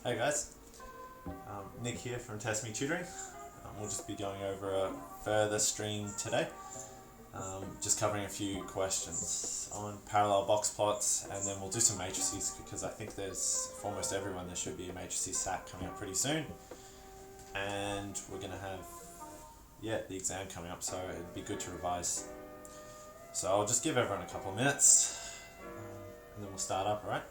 Hey guys, Nick here from Test Me Tutoring. We'll just be going over a further stream today, just covering a few questions on parallel box plots, and then we'll do some matrices because I think there's, for almost everyone, there should be a matrices SAT coming up pretty soon, and we're going to have, the exam coming up, so it'd be good to revise. So I'll just give everyone a couple of minutes, and then we'll start up, alright?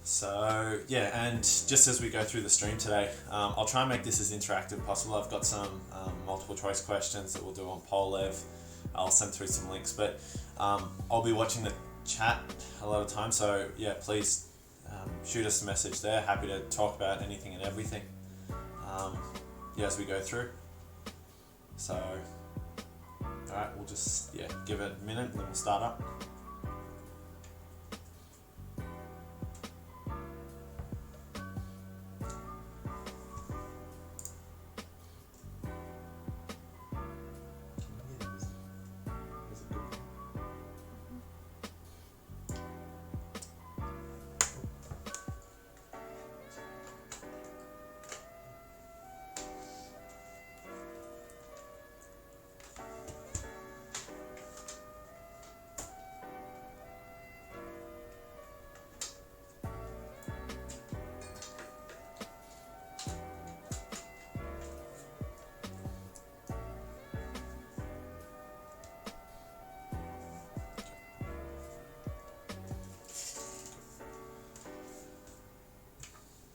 So and just as we go through the stream today, I'll try and make this as interactive as possible. I've got some multiple choice questions that we'll do on Pollev. I'll send through some links, but I'll be watching the chat a lot of times, so please shoot us a message there. Happy to talk about anything and everything as we go through. So alright, we'll just give it a minute and then we'll start up.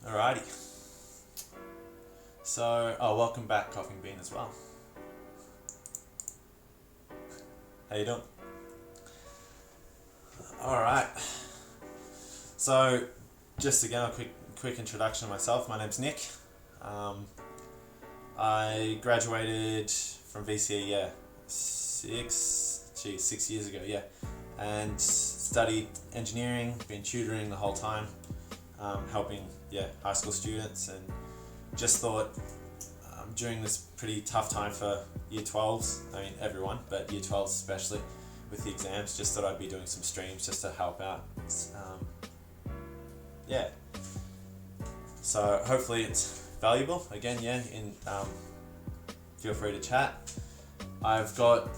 Alrighty. So, welcome back, Coughing Bean, as well. How you doing? Alright. So, just again, a quick introduction of myself. My name's Nick. I graduated from VCE, 6 years ago, and studied engineering, been tutoring the whole time. Helping high school students, and just thought during this pretty tough time for year 12s, I mean everyone, but year 12s especially with the exams, just thought I'd be doing some streams just to help out. So hopefully it's valuable. Again, feel free to chat. I've got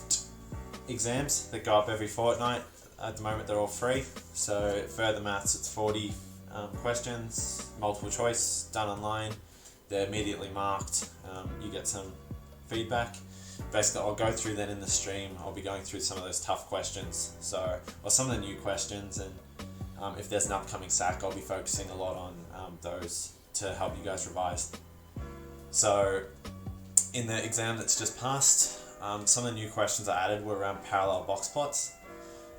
exams that go up every fortnight. At the moment they're all free, so further maths it's 40 questions, multiple choice, done online. They're immediately marked. You get some feedback. Basically, I'll go through then in the stream. I'll be going through some of those tough questions, or some of the new questions, and if there's an upcoming SAC, I'll be focusing a lot on those to help you guys revise. So, in the exam that's just passed, some of the new questions I added were around parallel box plots.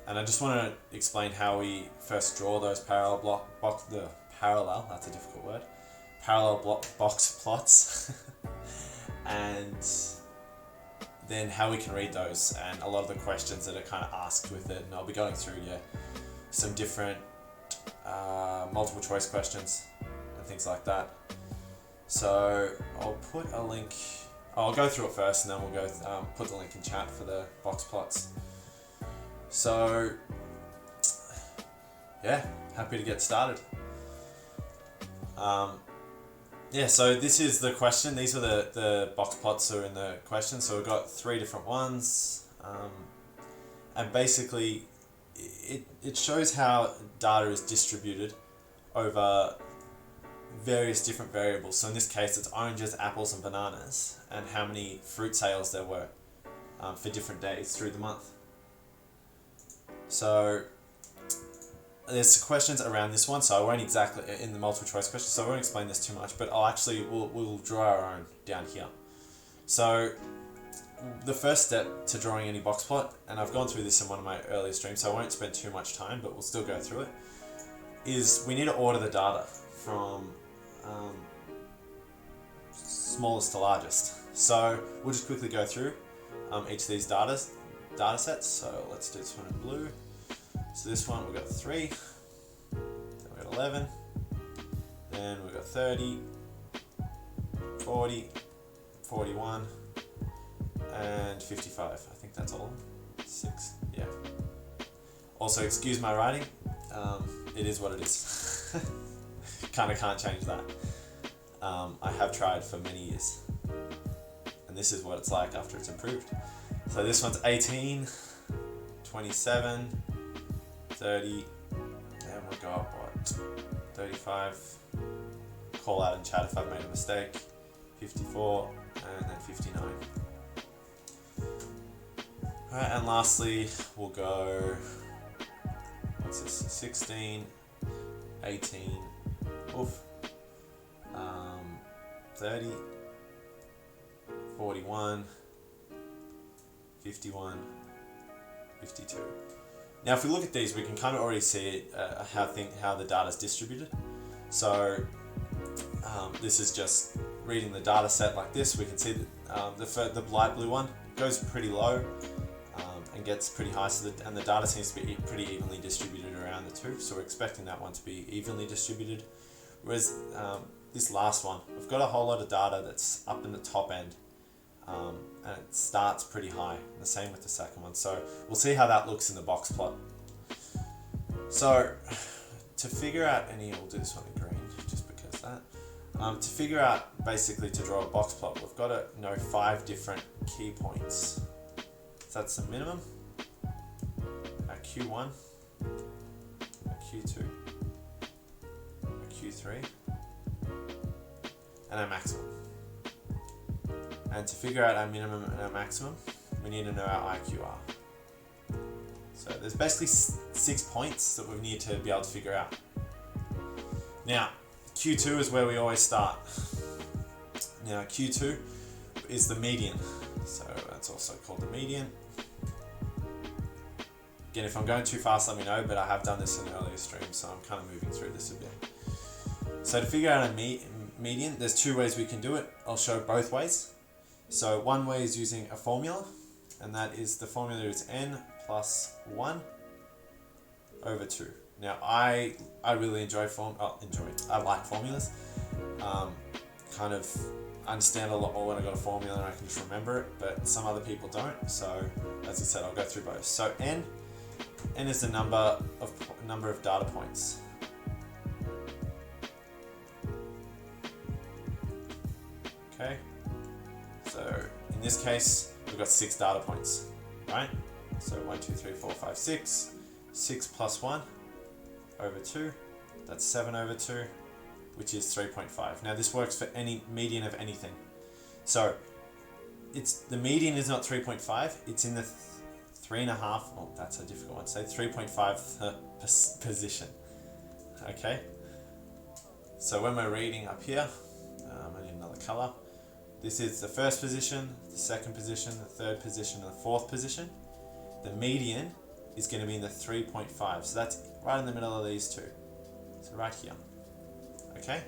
And I just want to explain how we first draw those parallel that's a difficult word, box plots, and then how we can read those, and a lot of the questions that are kind of asked with it. And I'll be going through some different multiple choice questions and things like that. So I'll put a link. I'll go through it first, and then we'll go put the link in chat for the box plots. So, happy to get started. So this is the question. These are the box plots that are in the question. So we've got 3 different ones. And basically, it shows how data is distributed over various different variables. So in this case, it's oranges, apples, and bananas, and how many fruit sales there were for different days through the month. So there's questions around this one, so I won't exactly in the multiple choice questions, so I won't explain this too much, but we'll draw our own down here. So the first step to drawing any box plot, and I've gone through this in one of my earlier streams, so I won't spend too much time, but we'll still go through it, is we need to order the data from smallest to largest. So we'll just quickly go through each of these data sets. So let's do this one in blue. So this one we've got 3, then we've got 11, then we've got 30, 40, 41, and 55. I think that's all. 6, yeah. Also, excuse my writing. It is what it is. Kind of can't change that. I have tried for many years. And this is what it's like after it's improved. So this one's 18, 27, 30, and we'll go up, what, 35. Call out in chat if I've made a mistake. 54, and then 59. Alright, and lastly, we'll go, what's this, 16, 18, 30, 41, 51, 52. Now if we look at these, we can kind of already see how the data is distributed. So this is just reading the data set like this. We can see that the light blue one goes pretty low and gets pretty high, and the data seems to be pretty evenly distributed around the two, so we're expecting that one to be evenly distributed. Whereas this last one, we've got a whole lot of data that's up in the top end, and it starts pretty high. The same with the second one, so we'll see how that looks in the box plot. So to figure out we'll do this one in green just because that. To figure out, basically to draw a box plot, we've got to know 5 different key points. So that's the minimum, a Q1, a Q2, a Q3, and a maximum. And to figure out our minimum and our maximum, we need to know our IQR. So there's basically 6 points that we need to be able to figure out. Now, Q2 is where we always start. Now, Q2 is the median. So that's also called the median. Again, if I'm going too fast, let me know, but I have done this in an earlier stream, so I'm kind of moving through this a bit. So to figure out a median, there's 2 ways we can do it. I'll show both ways. So one way is using a formula, and that is the formula is n plus 1 over 2. Now I really enjoy I like formulas. Kind of understand a lot more when I got a formula and I can just remember it, but some other people don't. So as I said, I'll go through both. So n is the number of data points. Okay. So in this case, we've got 6 data points, right? So 1, 2, 3, 4, 5, 6. 6 plus 1 over 2. That's 7 over 2, which is 3.5. Now this works for any median of anything. So the median is not 3.5. It's in the 3.5. Oh, that's a difficult one to say. 3.5 position. Okay. So when we're reading up here, I need another color. This is the first position, the second position, the third position, and the fourth position. The median is going to be in the 3.5. So that's right in the middle of these two. So right here. Okay?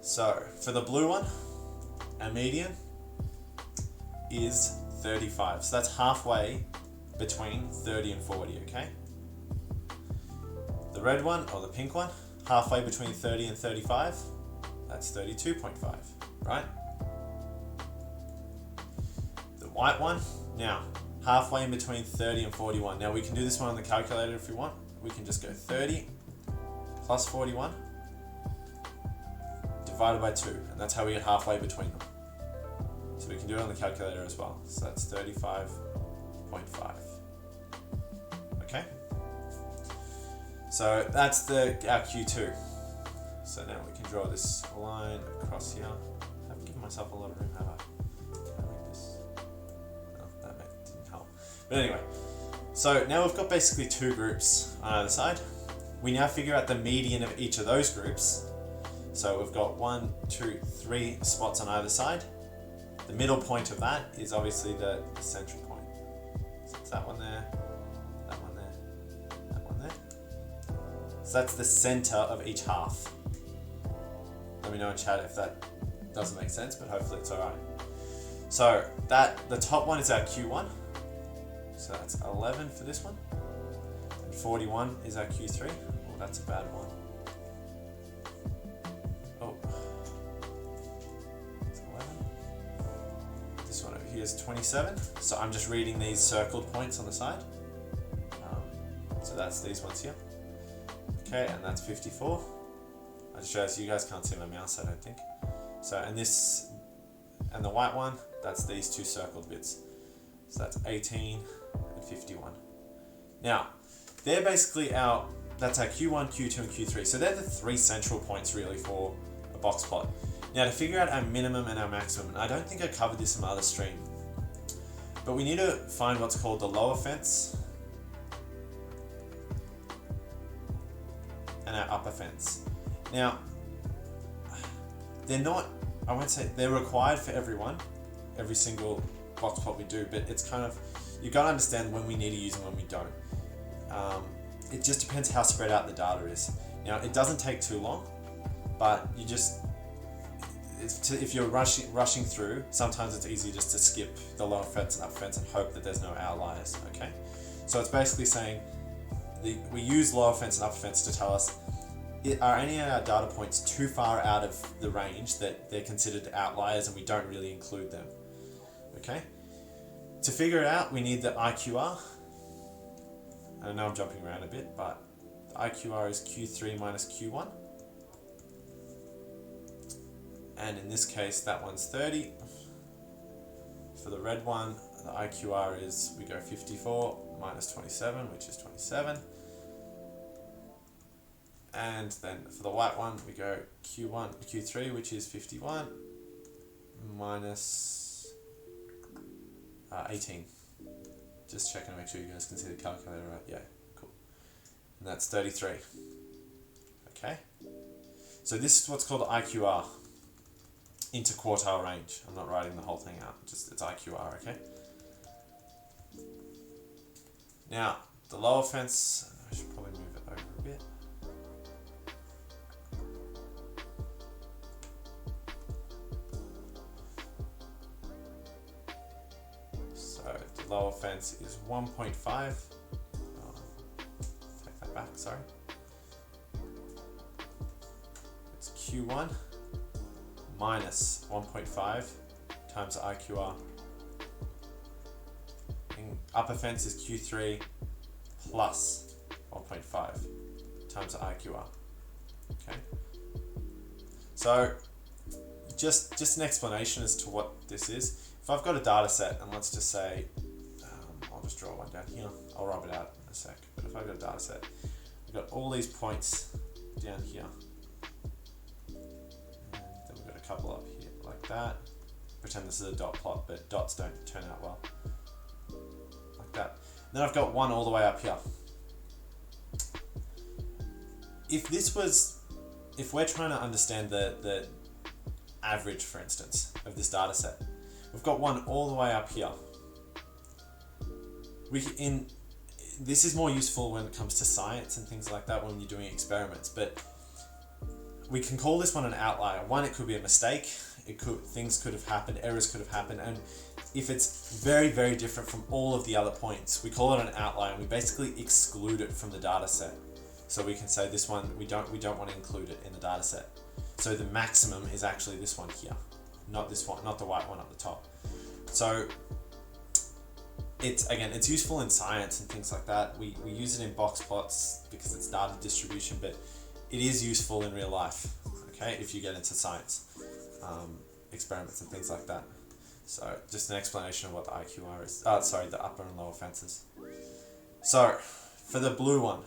So for the blue one, our median is 35. So that's halfway between 30 and 40, okay? The red one, or the pink one, halfway between 30 and 35. That's 32.5, right? The white one, now, halfway in between 30 and 41. Now we can do this one on the calculator if we want. We can just go 30 plus 41 divided by 2, and that's how we get halfway between them. So we can do it on the calculator as well. So that's 35.5. Okay? So that's our Q2. So now we can draw this line across here. I haven't given myself a lot of room, have I? Can I make this? No, that didn't help. But anyway, so now we've got basically 2 groups on either side. We now figure out the median of each of those groups. So we've got 1, 2, 3 spots on either side. The middle point of that is obviously the central point. So it's that one there, that one there, that one there. So that's the center of each half. The Let me know in chat if that doesn't make sense, but hopefully it's alright. So the top one is our Q1. So that's 11 for this one. And 41 is our Q3. Oh, that's a bad one. Oh. It's 11. This one over here is 27. So I'm just reading these circled points on the side. So that's these ones here. Okay, and that's 54. I just realized you guys can't see my mouse, I don't think. So, and this, and the white one, that's these two circled bits. So that's 18 and 51. Now, they're basically that's our Q1, Q2, and Q3. So they're the three central points really for a box plot. Now to figure out our minimum and our maximum, and I don't think I covered this in my other stream, but we need to find what's called the lower fence and our upper fence. Now, they're not, I won't say they're required for everyone, every single box plot we do, but it's kind of, you've got to understand when we need to use them and when we don't. It just depends how spread out the data is. Now, it doesn't take too long, but you just, if you're rushing through, sometimes it's easy just to skip the lower fence and upper fence and hope that there's no outliers, okay? So it's basically saying, we use lower fence and upper fence to tell us, are any of our data points too far out of the range that they're considered outliers and we don't really include them, okay? To figure it out, we need the IQR. I know I'm jumping around a bit, but the IQR is Q3 minus Q1. And in this case, that one's 30. For the red one, the IQR is, we go 54 minus 27, which is 27. And then for the white one, we go Q3, which is 51 minus 18. Just checking to make sure you guys can see the calculator right. Yeah, cool. And that's 33. Okay. So this is what's called IQR, Interquartile Range. I'm not writing the whole thing out, just it's IQR, okay? Now, the lower fence, I should probably move it over a bit. Lower fence is 1.5. Take that back, sorry. It's Q1 minus 1.5 times IQR. And upper fence is Q3 plus 1.5 times IQR. Okay. So just an explanation as to what this is. If I've got a data set, and let's just say, I'll just draw one down here. I'll rub it out in a sec. But if I've got a data set, I've got all these points down here. And then we've got a couple up here like that. Pretend this is a dot plot, but dots don't turn out well. Like that. And then I've got one all the way up here. If we're trying to understand the average, for instance, of this data set, we've got one all the way up here. This is more useful when it comes to science and things like that when you're doing experiments, but we can call this one an outlier. One, it could be a mistake. Things could have happened, errors could have happened, and if it's very, very different from all of the other points, we call it an outlier, and we basically exclude it from the data set. So we can say this one, we don't want to include it in the data set. So the maximum is actually this one here, not this one, not the white one up the top. So it's useful in science and things like that. We use it in box plots because it's data distribution, but it is useful in real life, okay, if you get into science, experiments and things like that. So just an explanation of what the IQR is. The upper and lower fences. So for the blue one,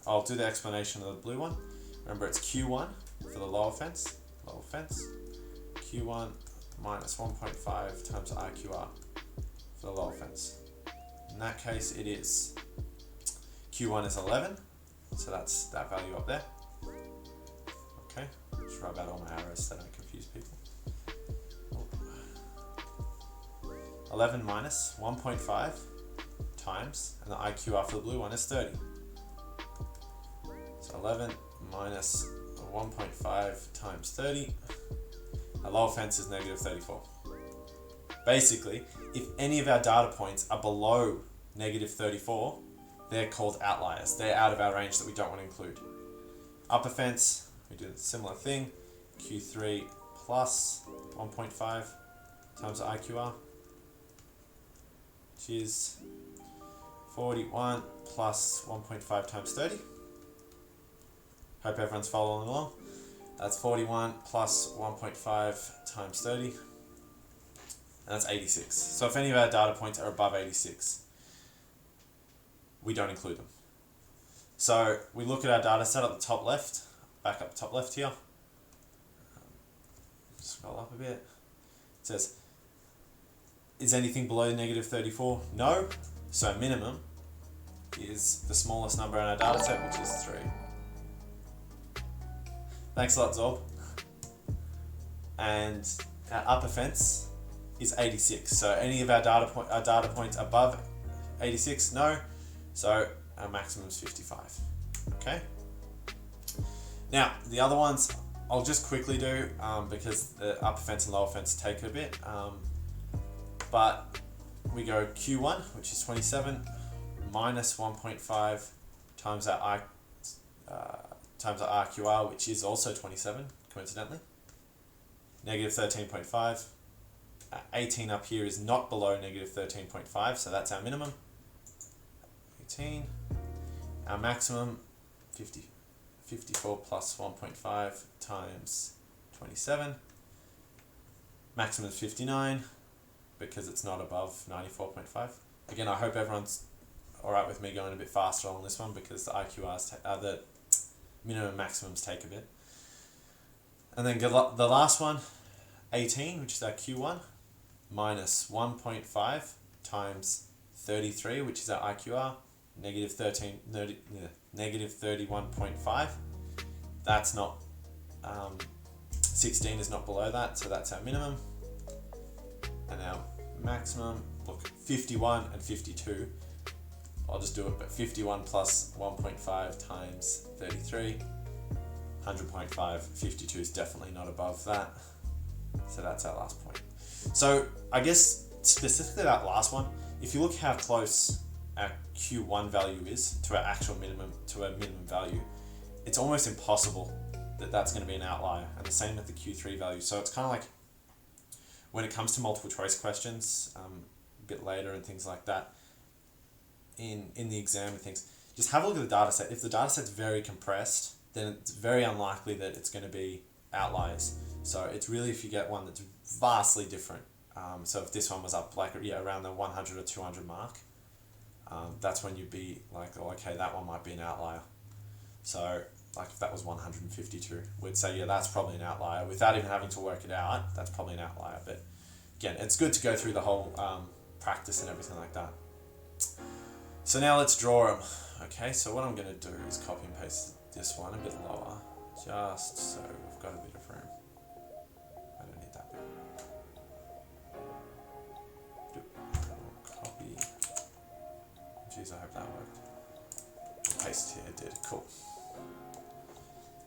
I'll do the explanation of the blue one. Remember, it's Q1 for the lower fence, Q1 minus 1.5 times IQR for the lower fence. In that case, it is Q1 is 11, so that's that value up there. Okay, just rub out all my arrows so I don't confuse people. 11 minus 1.5 times, and the IQR for the blue one is 30. So 11 minus 1.5 times 30. Our lower fence is negative 34. Basically, if any of our data points are below negative 34, they're called outliers. They're out of our range that we don't want to include. Upper fence, we do a similar thing. Q3 plus 1.5 times the IQR, which is 41 plus 1.5 times 30. Hope everyone's following along. That's 41 plus 1.5 times 30. And that's 86. So if any of our data points are above 86, we don't include them. So we look at our data set at the top left, back up top left here. Scroll up a bit. It says, is anything below negative 34? No. So minimum is the smallest number in our data set, which is 3. Thanks a lot, Zorb. And our upper fence is 86. So any of our data points above 86, no. So our maximum is 55. Okay. Now the other ones I'll just quickly do because the upper fence and lower fence take a bit. But we go Q1, which is 27, minus 1.5 times our RQR, which is also 27, coincidentally. Negative 13.5. 18 up here is not below negative 13.5, so that's our minimum. 18. Our maximum, 54 plus 1.5 times 27. Maximum is 59 because it's not above 94.5. Again, I hope everyone's alright with me going a bit faster on this one because the IQRs, the minimum and maximums take a bit. And then the last one, 18, which is our Q1, minus 1.5 times 33, which is our IQR, negative 31.5. That's not, 16 is not below that, so that's our minimum. And our maximum, look, 51 and 52. I'll just do it, but 51 plus 1.5 times 33, 100.5, 52 is definitely not above that. So that's our last point. So I guess specifically that last one, if you look how close our Q1 value is to our actual minimum, to our minimum value, it's almost impossible that that's going to be an outlier. And the same with the Q3 value. So it's kind of like when it comes to multiple choice questions, a bit later and things like that, in the exam and things, just have a look at the data set. If the data set's very compressed, then it's very unlikely that it's going to be outliers. So it's really if you get one that's vastly different. So if this one was up like around the 100 or 200 mark, that's when you'd be like, oh, okay, that one might be an outlier. So like if that was 152, we'd say, yeah, that's probably an outlier. Without even having to work it out, that's probably an outlier. But again, it's good to go through the whole practice and everything like that. So now let's draw them. Okay, so what I'm going to do is copy and paste this one a bit lower, just so we've got a bit of room. I don't need that bit. Copy. Jeez, I hope that worked. Paste here, it did. Cool.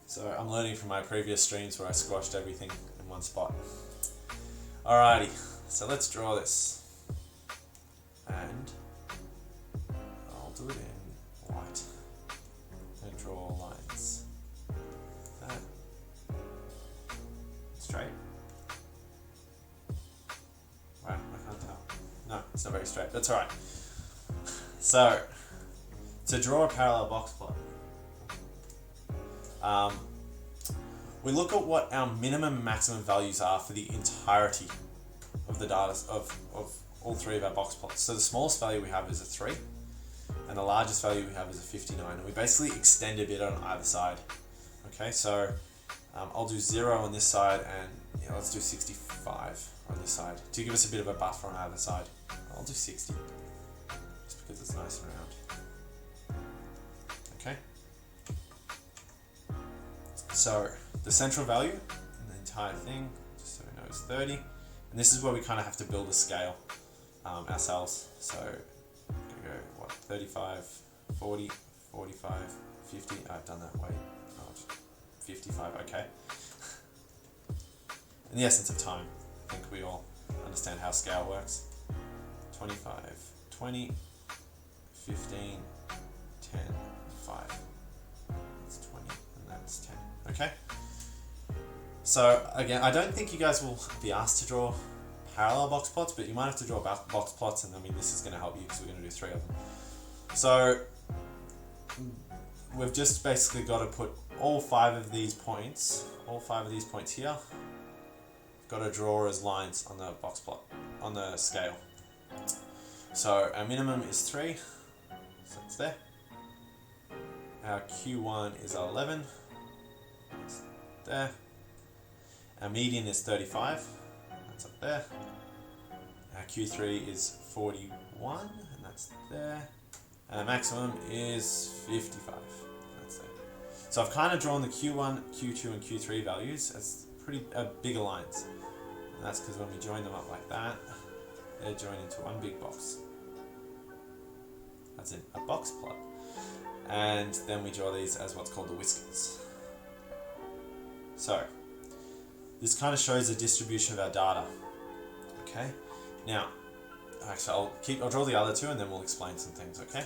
So I'm learning from my previous streams where I squashed everything in one spot. Alrighty, so let's draw this. And I'll do it in white. And draw lines. That. Straight. Wow, I can't tell. No, it's not very straight. That's alright. So, to draw a parallel box plot, we look at what our minimum and maximum values are for the entirety of the data of all three of our box plots. So the smallest value we have is a 3, and the largest value we have is a 59, and we basically extend a bit on either side. Okay, so I'll do 0 on this side, and let's do 65 on this side to give us a bit of a buffer on either side. I'll do 60 just because it's nice and round. Okay. So the central value in the entire thing, just so we know, is 30. And this is where we kind of have to build a scale ourselves. So we go, what, 35, 40, 45, 50. I've done that way. 55, okay. In the essence of time, I think we all understand how scale works. 25, 20, 15, 10, 5. That's 20, and that's 10. Okay? So, again, I don't think you guys will be asked to draw parallel box plots, but you might have to draw box plots, and I mean, this is going to help you because we're going to do 3 of them. So, we've just basically got to put all 5 of these points here, got to draw as lines on the box plot, on the scale. So our minimum is 3, so it's there. Our Q1 is 11, that's there. Our median is 35, that's up there. Our Q3 is 41, and that's there. And our maximum is 55, that's there. So I've kind of drawn the Q1, Q2, and Q3 values as pretty bigger lines. And that's because when we join them up like that, they're joined into one big box. That's in a box plot. And then we draw these as what's called the whiskers. So, this kind of shows the distribution of our data. Okay? Now, actually I'll draw the other 2 and then we'll explain some things, okay?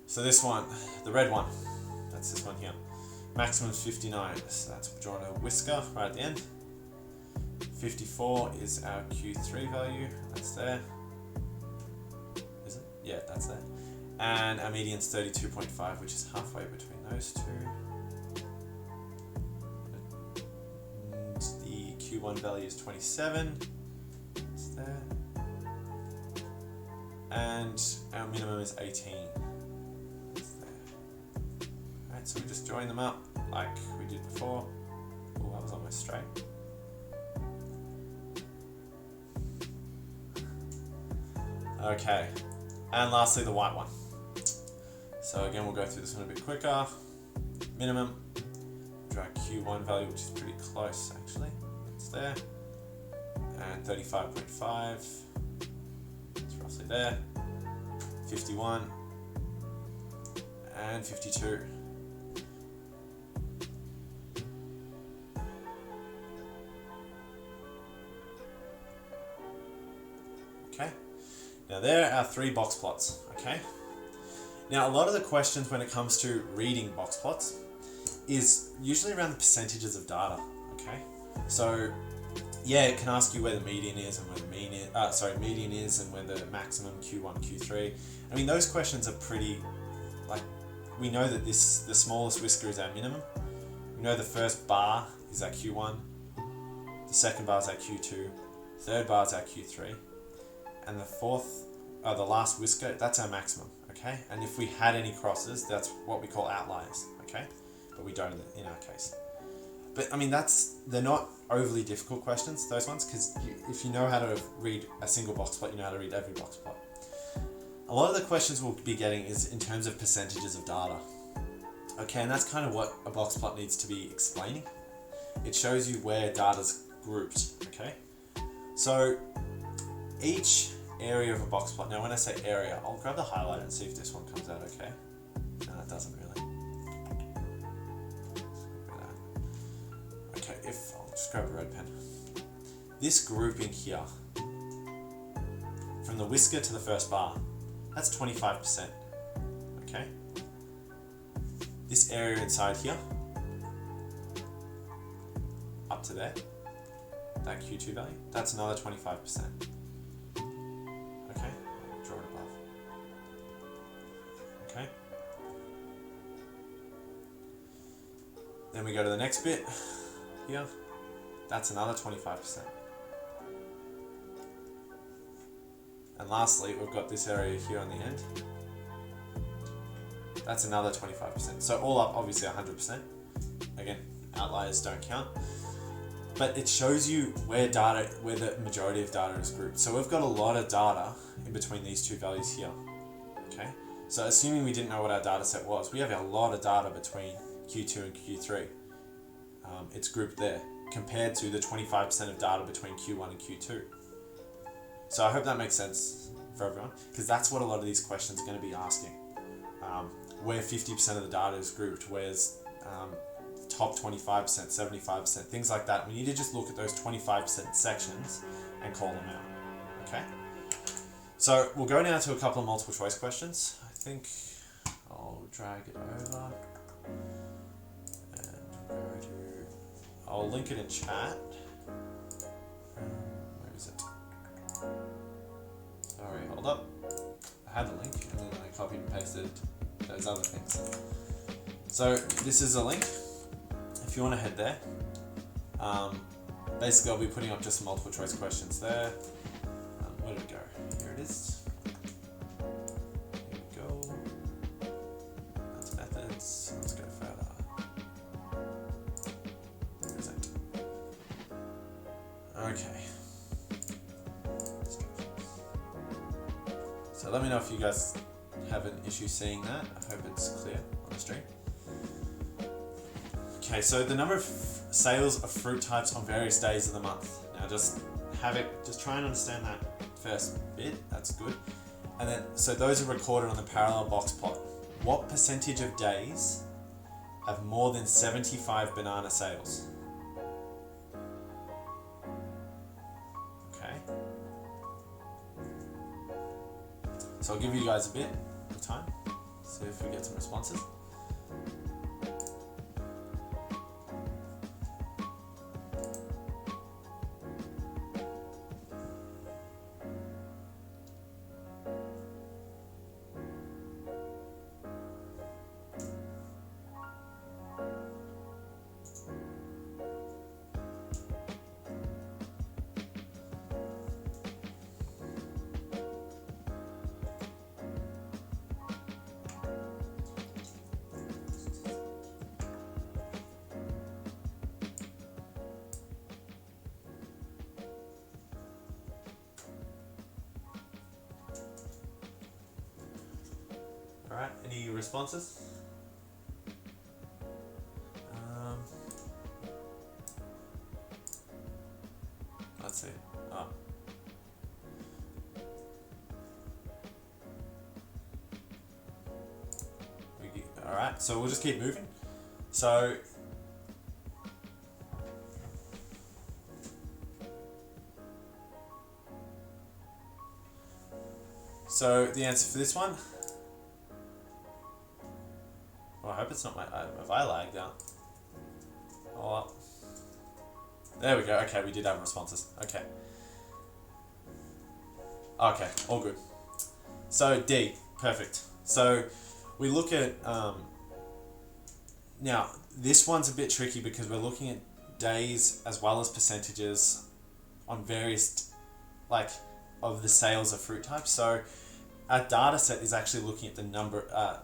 So this one, the red one, that's this one here. Maximum is 59, so that's drawing a whisker right at the end. 54 is our Q3 value, that's there. Is it? Yeah, that's there. And our median is 32.5, which is halfway between those 2. And the Q1 value is 27, that's there. And our minimum is 18, that's there. Alright, so we just join them up like we did before. Oh, that was almost straight. Okay, and lastly the white one. So again, we'll go through this one a bit quicker. Minimum, draw Q1 value, which is pretty close actually. It's there. And 35.5, it's roughly there. 51, and 52. Okay. Now there are 3 box plots, okay? Now a lot of the questions when it comes to reading box plots is usually around the percentages of data, okay? So yeah, it can ask you where the median is and where the median is and where the maximum Q1, Q3. I mean, those questions are pretty, like, we know that the smallest whisker is our minimum. We know the first bar is our Q1, the second bar is our Q2, third bar is our Q3. And the last whisker, that's our maximum, okay? And if we had any crosses, that's what we call outliers, okay? But we don't in our case. But I mean, they're not overly difficult questions, those ones, because if you know how to read a single box plot, you know how to read every box plot. A lot of the questions we'll be getting is in terms of percentages of data. Okay, and that's kind of what a box plot needs to be explaining. It shows you where data's grouped, okay? So each area of a box plot, now when I say area, I'll grab the highlighter and see if this one comes out okay. No, it doesn't really. Okay, I'll just grab a red pen. This grouping here, from the whisker to the first bar, that's 25%, okay? This area inside here, up to there, that Q2 value, that's another 25%. Okay, draw it above. Okay. Then we go to the next bit here, that's another 25%. And lastly, we've got this area here on the end. That's another 25%. So all up, obviously 100%. Again, outliers don't count. But it shows you where the majority of data is grouped. So we've got a lot of data in between these 2 values here. Okay. So assuming we didn't know what our data set was, we have a lot of data between Q2 and Q3. It's grouped there compared to the 25% of data between Q1 and Q2. So I hope that makes sense for everyone, because that's what a lot of these questions are going to be asking. Where 50% of the data is grouped, where's top 25%, 75%, things like that. We need to just look at those 25% sections and call them out, okay? So we'll go now to a couple of multiple choice questions. I think I'll drag it over and go to, I'll link it in chat. Where is it? Sorry, hold up. I had the link and then I copied and pasted those other things. So this is a link. If you want to head there, basically I'll be putting up just some multiple choice questions there. Where did it go? Here it is. Here we go. That's methods. Let's go further. Present. Okay. So let me know if you guys have an issue seeing that. I hope it's clear on the stream. Okay, so the number of sales of fruit types on various days of the month. Now just try and understand that first bit, that's good. And then, so those are recorded on the parallel box plot. What percentage of days have more than 75 banana sales? Okay. So I'll give you guys a bit of time, see if we get some responses. Alright, any responses? Let's see. Oh. Alright, so we'll just keep moving. So the answer for this one, well, I hope it's not my, have I lagged out? Oh, there we go. Okay, we did have responses. Okay. Okay, all good. So D, perfect. So we look at, now this one's a bit tricky because we're looking at days as well as percentages on various, like, of the sales of fruit types. So our data set is actually looking at the number, I'll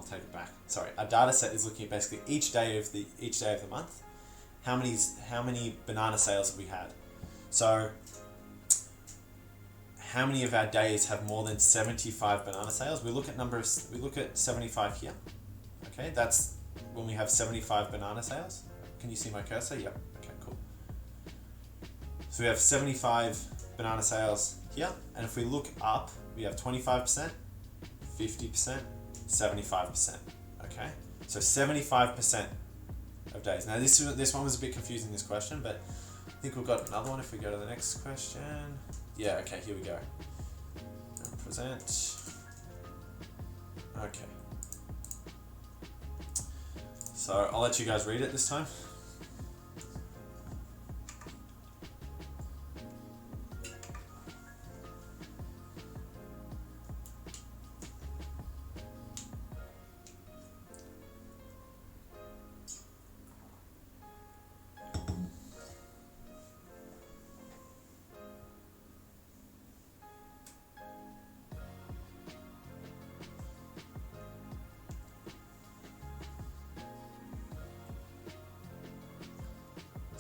take it back. Sorry, our data set is looking at basically each day of the month. How many banana sales have we had? So how many of our days have more than 75 banana sales? We look at 75 here. Okay, that's when we have 75 banana sales. Can you see my cursor? Yep. Okay, cool. So we have 75 banana sales here, and if we look up, we have 25%, 50%, 75%. Okay, so 75% of days. Now this one was a bit confusing, this question, but I think we've got another one if we go to the next question. Yeah, okay, here we go. And present. Okay. So I'll let you guys read it this time.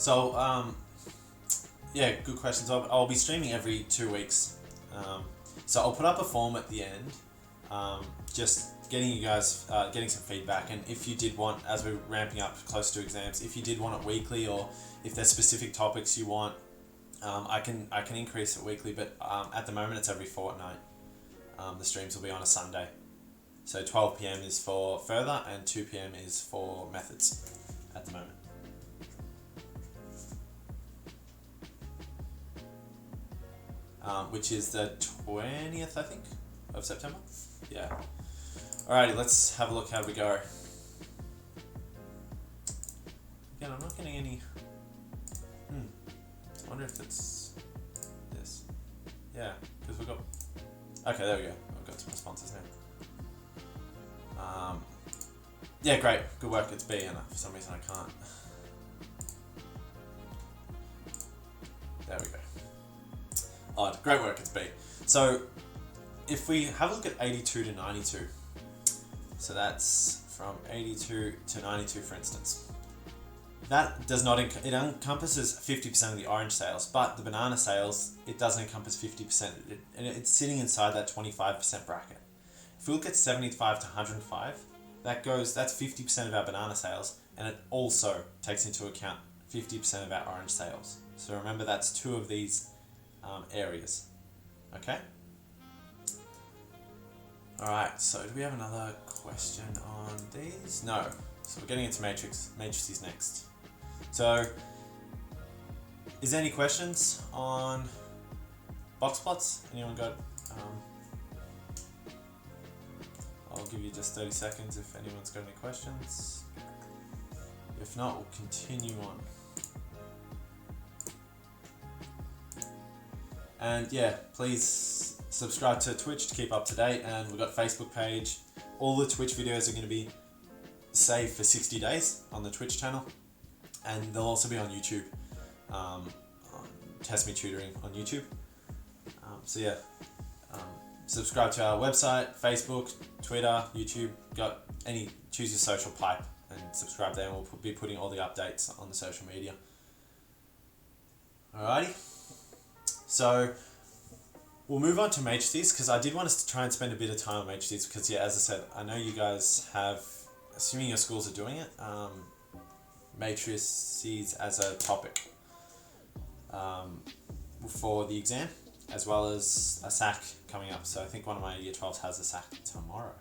So, yeah, good questions. I'll be streaming every 2 weeks. So I'll put up a form at the end, just getting you guys, getting some feedback. And if you did want, as we're ramping up close to exams, if you did want it weekly, or if there's specific topics you want, I can increase it weekly. But at the moment, it's every fortnight. The streams will be on a Sunday. So 12 p.m. is for further and 2 p.m. is for methods at the moment. Which is the 20th, I think, of September. Yeah. Alrighty, let's have a look how we go. Again, I'm not getting any. I wonder if it's this. Yeah, because we've got. Okay, there we go. I've got some responses now. Yeah, great. Good work. It's B, and for some reason I can't. There we go. Odd. Great work. It's B. So, if we have a look at 82 to 92, so that's from 82 to 92, for instance. That does not, it encompasses 50% of the orange sales, but the banana sales, it doesn't encompass 50%, and it's sitting inside that 25% bracket. If we look at 75 to 105, that's 50% of our banana sales, and it also takes into account 50% of our orange sales. So remember, that's two of these areas, okay? Alright, so do we have another question on these? No. So we're getting into matrices next. So, is there any questions on box plots? Anyone got? I'll give you just 30 seconds if anyone's got any questions. If not, we'll continue on. And yeah, please subscribe to Twitch to keep up to date. And we've got Facebook page. All the Twitch videos are going to be saved for 60 days on the Twitch channel. And they'll also be on YouTube, on Test Me Tutoring on YouTube. So yeah, subscribe to our website, Facebook, Twitter, YouTube. Choose your social pipe and subscribe there, and we'll be putting all the updates on the social media. Alrighty. So we'll move on to matrices, because I did want us to try and spend a bit of time on matrices, because yeah, as I said, I know you guys have, assuming your schools are doing it, matrices as a topic for the exam, as well as a SAC coming up. So I think one of my Year 12s has a SAC tomorrow,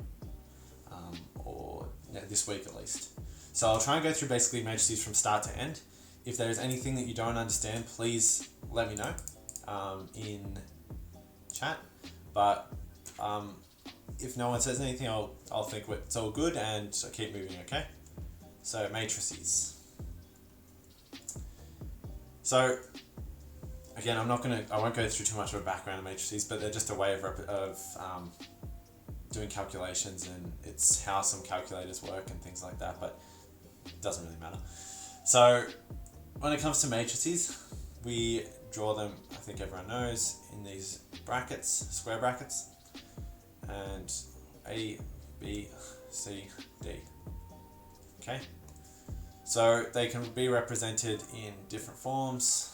or this week at least. So I'll try and go through basically matrices from start to end. If there is anything that you don't understand, please let me know in chat. But if no one says anything, I'll think it's all good and I'll keep moving, okay? So matrices. So again, I won't go through too much of a background of matrices, but they're just a way of doing calculations, and it's how some calculators work and things like that, but it doesn't really matter. So when it comes to matrices, we draw them, I think everyone knows, in these brackets, square brackets, and A, B, C, D. Okay? So they can be represented in different forms.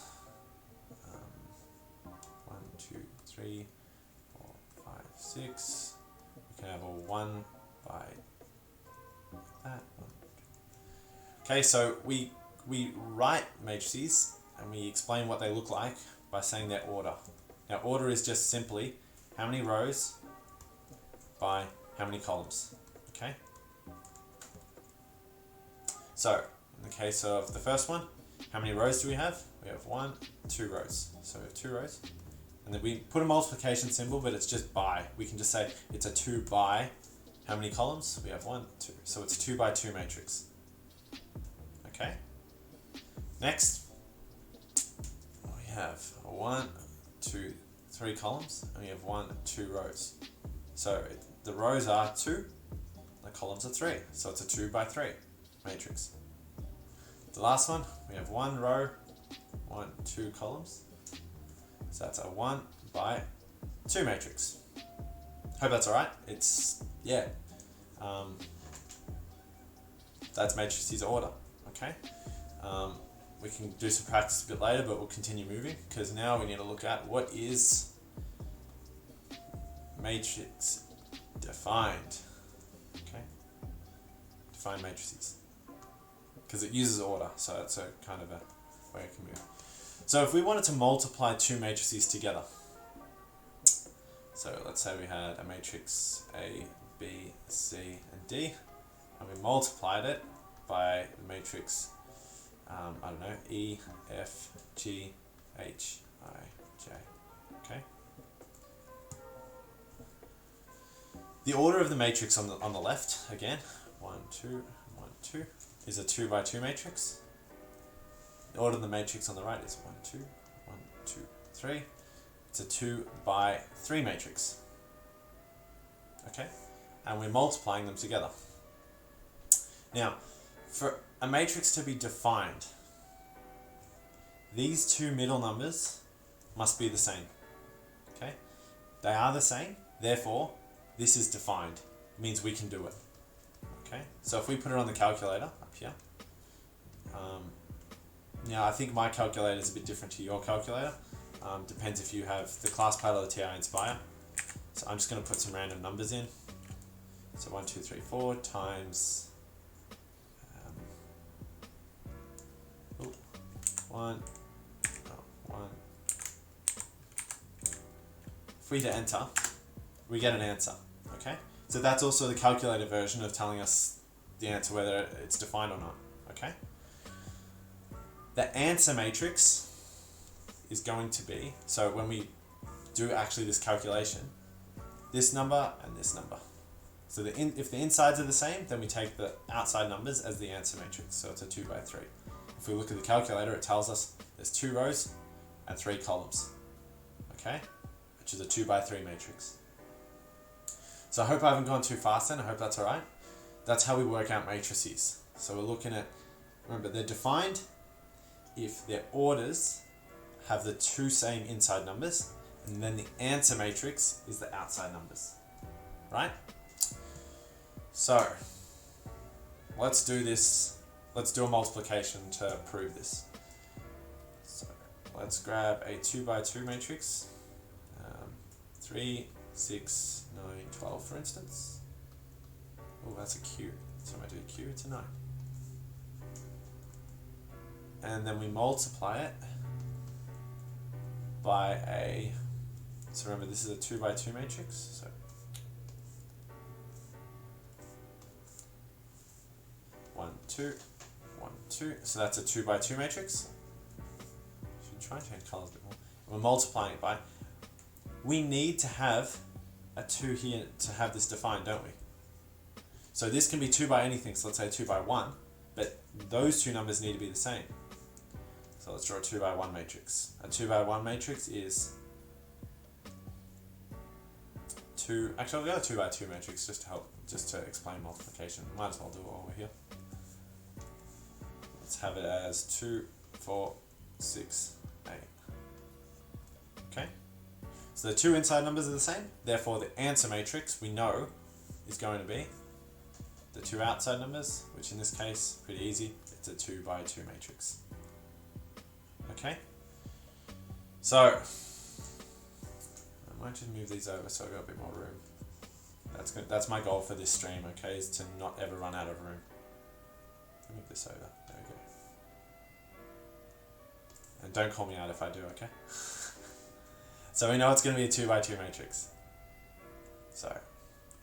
1, 2, 3, 4, 5, 6. We can have a 1 by that one. Okay, so we write matrices and we explain what they look like by saying their order. Now, order is just simply how many rows by how many columns. Okay? So, in the case of the first one, how many rows do we have? We have 1, 2 rows. So we have 2 rows. And then we put a multiplication symbol, but it's just by. We can just say it's a 2 by how many columns? We have 1, 2. So it's a 2 by 2 matrix. Okay? Next, we have 1, 2, 3 columns, and we have 1, 2 rows. So the rows are 2, the columns are 3. So it's a 2 by 3 matrix. The last one, we have 1 row, 1, 2 columns. So that's a 1 by 2 matrix. Hope that's alright. It's, yeah. That's matrices order, okay? We can do some practice a bit later, but we'll continue moving, because now we need to look at what is matrix defined, okay? Define matrices. Because it uses order, so it's a kind of a way it can move. So if we wanted to multiply 2 matrices together, so let's say we had a matrix A, B, C, and D, and we multiplied it by the matrix, I don't know, E, F, G, H, I, J. Okay. The order of the matrix on the left, again, 1, 2, 1, 2, is a 2 by 2 matrix. The order of the matrix on the right is 1, 2, 1, 2, 3. It's a 2 by 3 matrix. Okay, and we're multiplying them together. Now, for a matrix to be defined, these two middle numbers must be the same. Okay, they are the same, therefore this is defined. It means we can do it. Okay, so if we put it on the calculator up here, now I think my calculator is a bit different to your calculator. Depends if you have the ClassPad or the TI Inspire. So I'm just going to put some random numbers in. So 1, 2, 3, 4 times 1. If we hit enter, we get an answer. Okay, so that's also the calculator version of telling us the answer, whether it's defined or not. Okay, the answer matrix is going to be, so when we do actually this calculation, this number and this number. So if the insides are the same, then we take the outside numbers as the answer matrix. So it's a 2 by 3. If we look at the calculator, it tells us there's 2 rows and 3 columns. Okay, which is a 2 by 3 matrix. So I hope I haven't gone too fast then. I hope that's all right. That's how we work out matrices. So we're looking at, remember, they're defined if their orders have the 2 same inside numbers, and then the answer matrix is the outside numbers, right? So let's do this. Let's do a multiplication to prove this. So let's grab a 2 by 2 matrix, 3, 6, 9, 12 for instance. Oh, that's a Q. So when I do a Q, it's a 9. And then we multiply it by a, so remember this is a 2 by 2 matrix, so 1, 2, 1, 2, so that's a 2 by 2 matrix. Should try and change colors a bit more. We're multiplying it by, we need to have a 2 here to have this defined, don't we? So this can be 2 by anything, so let's say 2 by 1, but those two numbers need to be the same. So let's draw a 2 by 1 matrix. A 2 by 1 matrix is 2, actually I'll go a 2 by 2 matrix just to explain multiplication. Might as well do it while we're here. Let's have it as 2, 4, 6, 8. Okay? So the two inside numbers are the same, therefore the answer matrix we know is going to be the two outside numbers, which in this case, pretty easy, it's a 2 by 2 matrix. Okay, so I might just move these over so I've got a bit more room. That's my goal for this stream, okay, is to not ever run out of room. Let me move this over, there we go. And don't call me out if I do, okay? So we know it's going to be a 2 by 2 matrix. So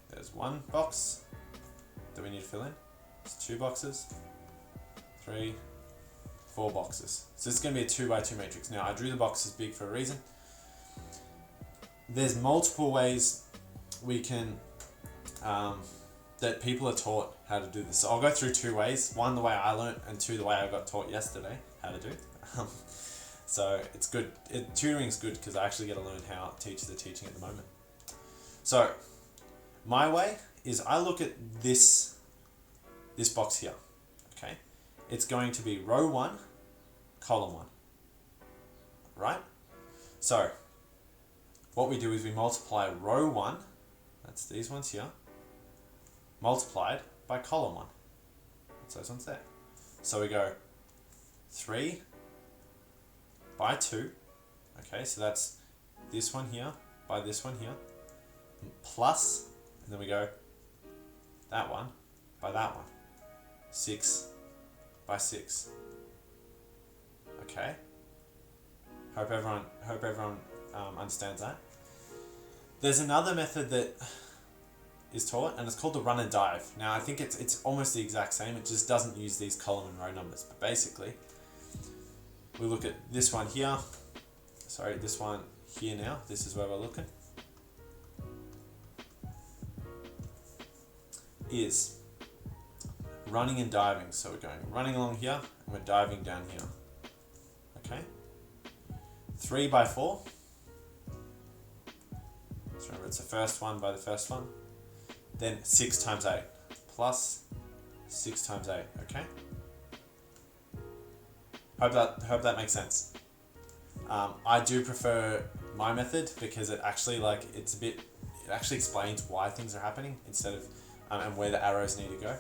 there's one box that we need to fill in. It's 2 boxes, 3, 4 boxes. So this is going to be a 2 by 2 matrix. Now I drew the boxes big for a reason. There's multiple ways we can, that people are taught how to do this. So I'll go through 2 ways. 1, the way I learnt, and 2, the way I got taught yesterday how to do it. So it's good. Tutoring's good because I actually get to learn how teachers are teaching at the moment. So my way is I look at this box here. Okay, it's going to be row 1, column 1. Right? So what we do is we multiply row 1, that's these ones here, multiplied by column 1. That's those ones there. So we go 3 by 2, okay, so that's this one here by this one here, plus, and then we go that one by that one, 6 by 6. Okay, hope everyone understands that. There's another method that is taught, and it's called the run and dive. Now I think it's almost the exact same, it just doesn't use these column and row numbers, but basically we look at this one here, sorry, this one here now, this is where we're looking, is running and diving. So we're going running along here and we're diving down here. Okay, 3 by 4. So remember, it's the first one by the first one. Then 6 times 8 plus 6 times 8. Okay. Hope that makes sense. I do prefer my method because it actually it actually explains why things are happening instead of and where the arrows need to go.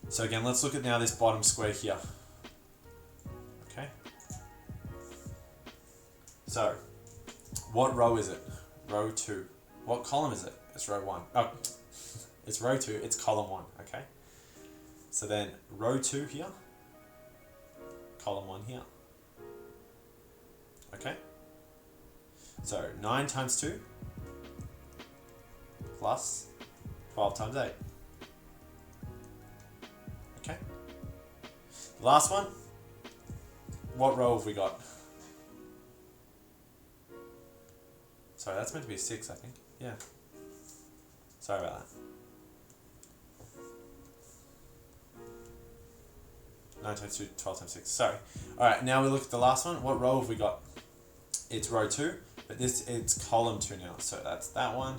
So again, let's look at now this bottom square here. Okay. So, what row is it? Row 2. What column is it? It's row 1. Oh, it's row 2. It's column 1. Okay. So then row 2 here. Column 1 here. Okay. So 9 times 2 plus 12 times 8. Okay. Last one. What row have we got? Sorry, that's meant to be 6, I think. Yeah. Sorry about that. 9 times 2, 12 times 6. Sorry. Alright, now we look at the last one. What row have we got? It's row 2, but it's column 2 now. So that's that one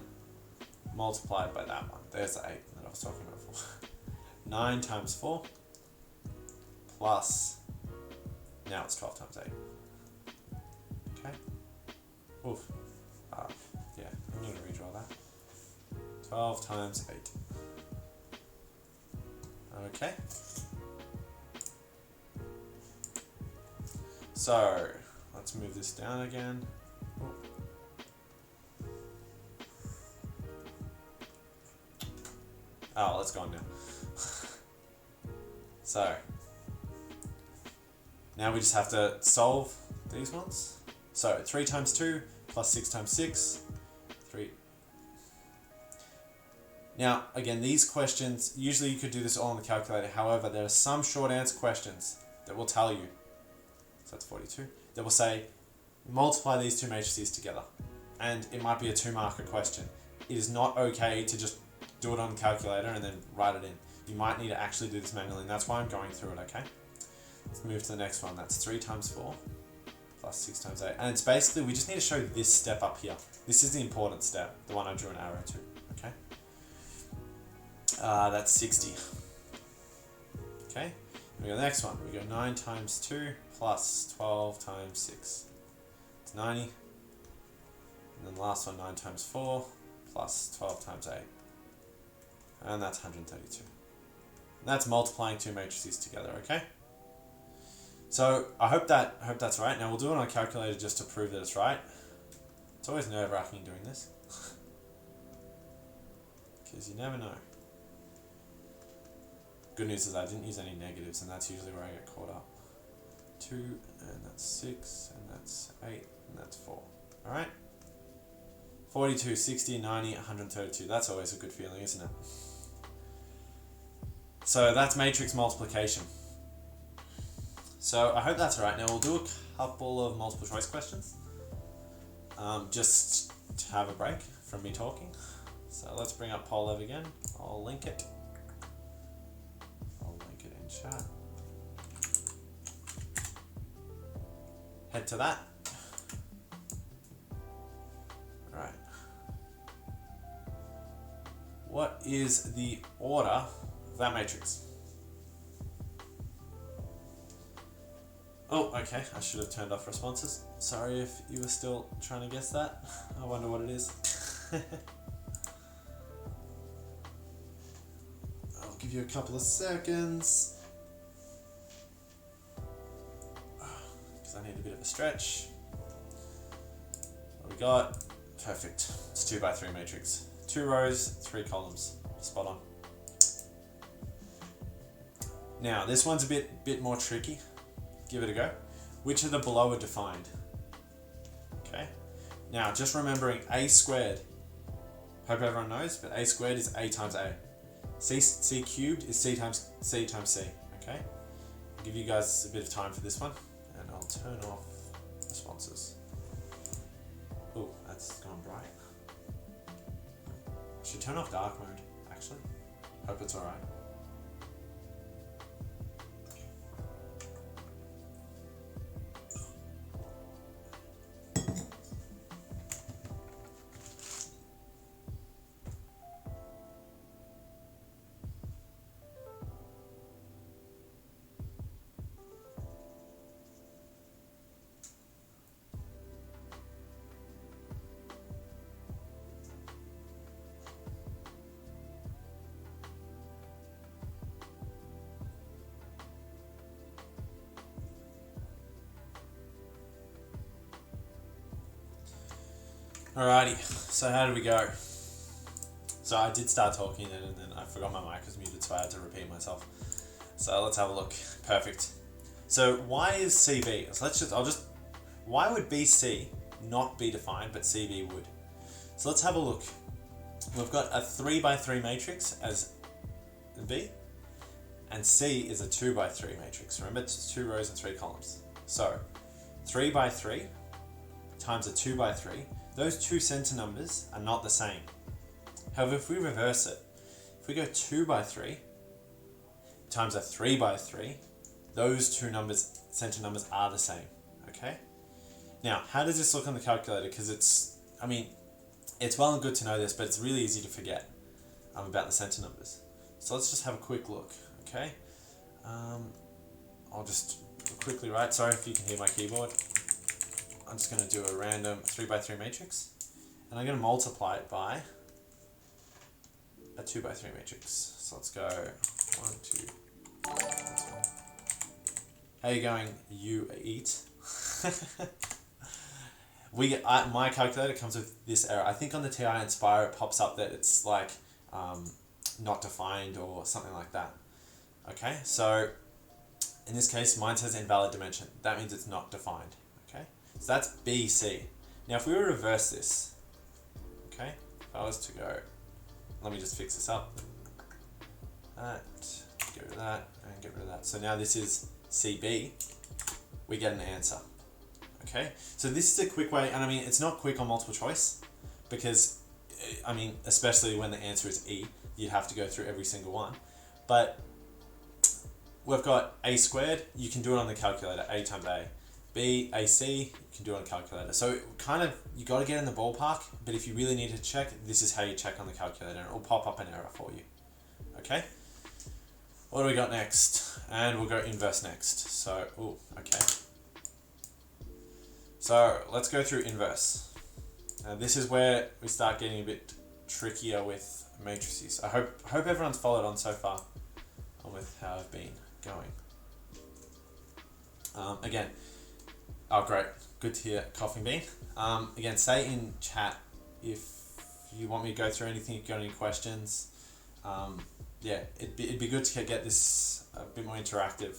multiplied by that one. There's the 8 that I was talking about before. 9 times 4 plus, now it's 12 times 8. Okay. Oof. Yeah, I'm going to redraw that. 12 times 8. Okay. So, let's move this down again. Oh, let's go on now. So, now we just have to solve these ones. So, 3 times 2 plus 6 times 6. 3. Now, again, these questions, usually you could do this all on the calculator. However, there are some short answer questions that will tell you, so that's 42, that will say, multiply these two matrices together. And it might be a 2-marker question. It is not okay to just do it on the calculator and then write it in. You might need to actually do this manually, and that's why I'm going through it, okay? Let's move to the next one. That's 3 times 4 plus 6 times 8. And it's basically, we just need to show this step up here. This is the important step, the one I drew an arrow to, okay? That's 60. Okay, we go to the next one. We go 9 times 2 plus 12 times 6. It's 90. And then the last one, 9 times 4 plus 12 times 8. And that's 132. And that's multiplying two matrices together, okay? So I hope that's right. Now we'll do it on a calculator just to prove that it's right. It's always nerve-wracking doing this. Because you never know. Good news is I didn't use any negatives, and that's usually where I get caught up. 2, and that's 6, and that's 8, and that's 4. Alright? 42, 60, 90, 132. That's always a good feeling, isn't it? So that's matrix multiplication. So I hope that's right. Now we'll do a couple of multiple choice questions. Just to have a break from me talking. So let's bring up Polev again. I'll link it. Chat. Head to that. Right. What is the order of that matrix? Oh, okay. I should have turned off responses. Sorry if you were still trying to guess that. I wonder what it is. I'll give you a couple of seconds. I need a bit of a stretch. What we got? Perfect. It's 2 by 3 matrix. 2 rows, 3 columns. Spot on. Now, this one's a bit more tricky. Give it a go. Which of the below are defined? Okay. Now, just remembering a squared Hope everyone knows, but a squared is a times a. C cubed is c times c times c. Okay? I'll give you guys a bit of time for this one, and I'll turn off responses. Oh, that's gone bright. I should turn off dark mode, actually. Hope it's alright. Alrighty, so how did we go? So I did start talking and then I forgot my mic was muted, so I had to repeat myself. So let's have a look. Perfect. So why is CB? So why would BC not be defined, but CB would? So let's have a look. We've got a 3x3 matrix as B, and C is a 2x3 matrix. Remember, it's 2 rows and 3 columns. So 3x3 times a 2x3, those two center numbers are not the same. However, if we reverse it, if we go 2x3 times a 3x3, those two numbers, center numbers, are the same. Okay? Now, how does this look on the calculator? Because it's well and good to know this, but it's really easy to forget about the center numbers. So let's just have a quick look. Okay? I'll just quickly write. Sorry if you can hear my keyboard. I'm just going to do a random 3x3 matrix, and I'm going to multiply it by a 2x3 matrix. So let's go 1, 2. How are you going? You eat. My calculator comes with this error. I think on the TI Inspire it pops up that it's like not defined or something like that. Okay, so in this case mine says invalid dimension. That means it's not defined. Okay, so that's BC. Now if we were to reverse this, okay, if I was to go, let me just fix this up. That, get rid of that, and get rid of that. So now this is CB. We get an answer. Okay, so this is a quick way, and I mean, it's not quick on multiple choice because, I mean, especially when the answer is E, you'd have to go through every single one. But we've got A squared, you can do it on the calculator, A times A. B, AC, you can do it on the calculator. So kind of, you got to get in the ballpark, but if you really need to check, this is how you check on the calculator, and it will pop up an error for you. Okay? What do we got next? And we'll go inverse next. So, okay. So let's go through inverse. Now this is where we start getting a bit trickier with matrices. I hope everyone's followed on so far with how I've been going. Again, oh great, good to hear coughing bean. Again, say in chat if you want me to go through anything, if you've got any questions. Yeah, it'd be good to get this a bit more interactive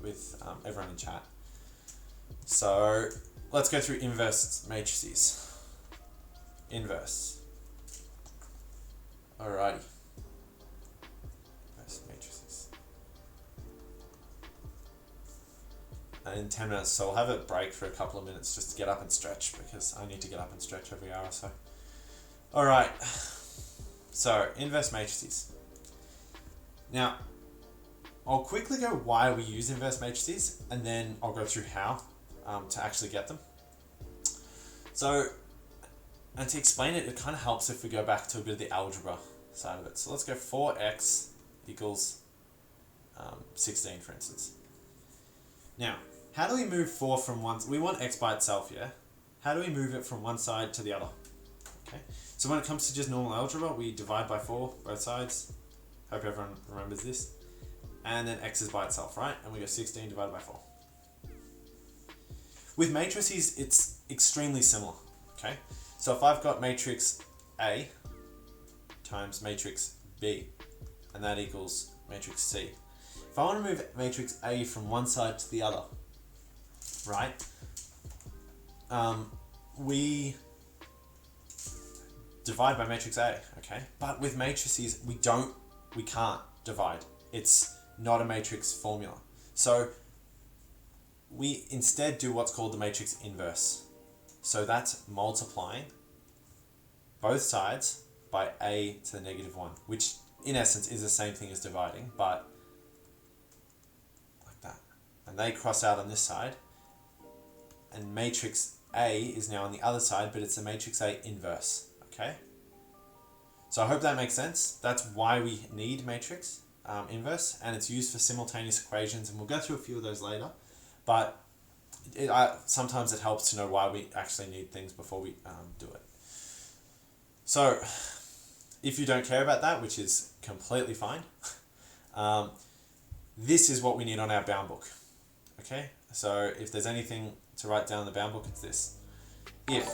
with everyone in chat. So let's go through inverse matrices. Inverse. Alrighty. Inverse matrices. And in 10 minutes, so we'll have a break for a couple of minutes just to get up and stretch, because I need to get up and stretch every hour or so. Alright. So, inverse matrices. Now, I'll quickly go why we use inverse matrices, and then I'll go through how to actually get them. So, and to explain it, it kind of helps if we go back to a bit of the algebra side of it. So let's go 4x equals 16, for instance. Now, how do we move 4 from one? We want x by itself, yeah? How do we move it from one side to the other? Okay. So when it comes to just normal algebra, we divide by 4 both sides. Hope everyone remembers this. And then x is by itself, right? And we go 16 divided by 4. With matrices, it's extremely similar, okay? So if I've got matrix A times matrix B, and that equals matrix C. If I want to move matrix A from one side to the other, right? We divide by matrix A, okay? But with matrices, we can't divide. It's not a matrix formula. So we instead do what's called the matrix inverse. So that's multiplying both sides by A to the negative 1, which in essence is the same thing as dividing, but like that. And they cross out on this side, and matrix A is now on the other side, but it's a matrix A inverse, okay? So I hope that makes sense. That's why we need matrix inverse, and it's used for simultaneous equations, and we'll go through a few of those later, but sometimes it helps to know why we actually need things before we do it. So if you don't care about that, which is completely fine, this is what we need on our bound book. Okay, so if there's anything to write down in the bound book, it's this. If,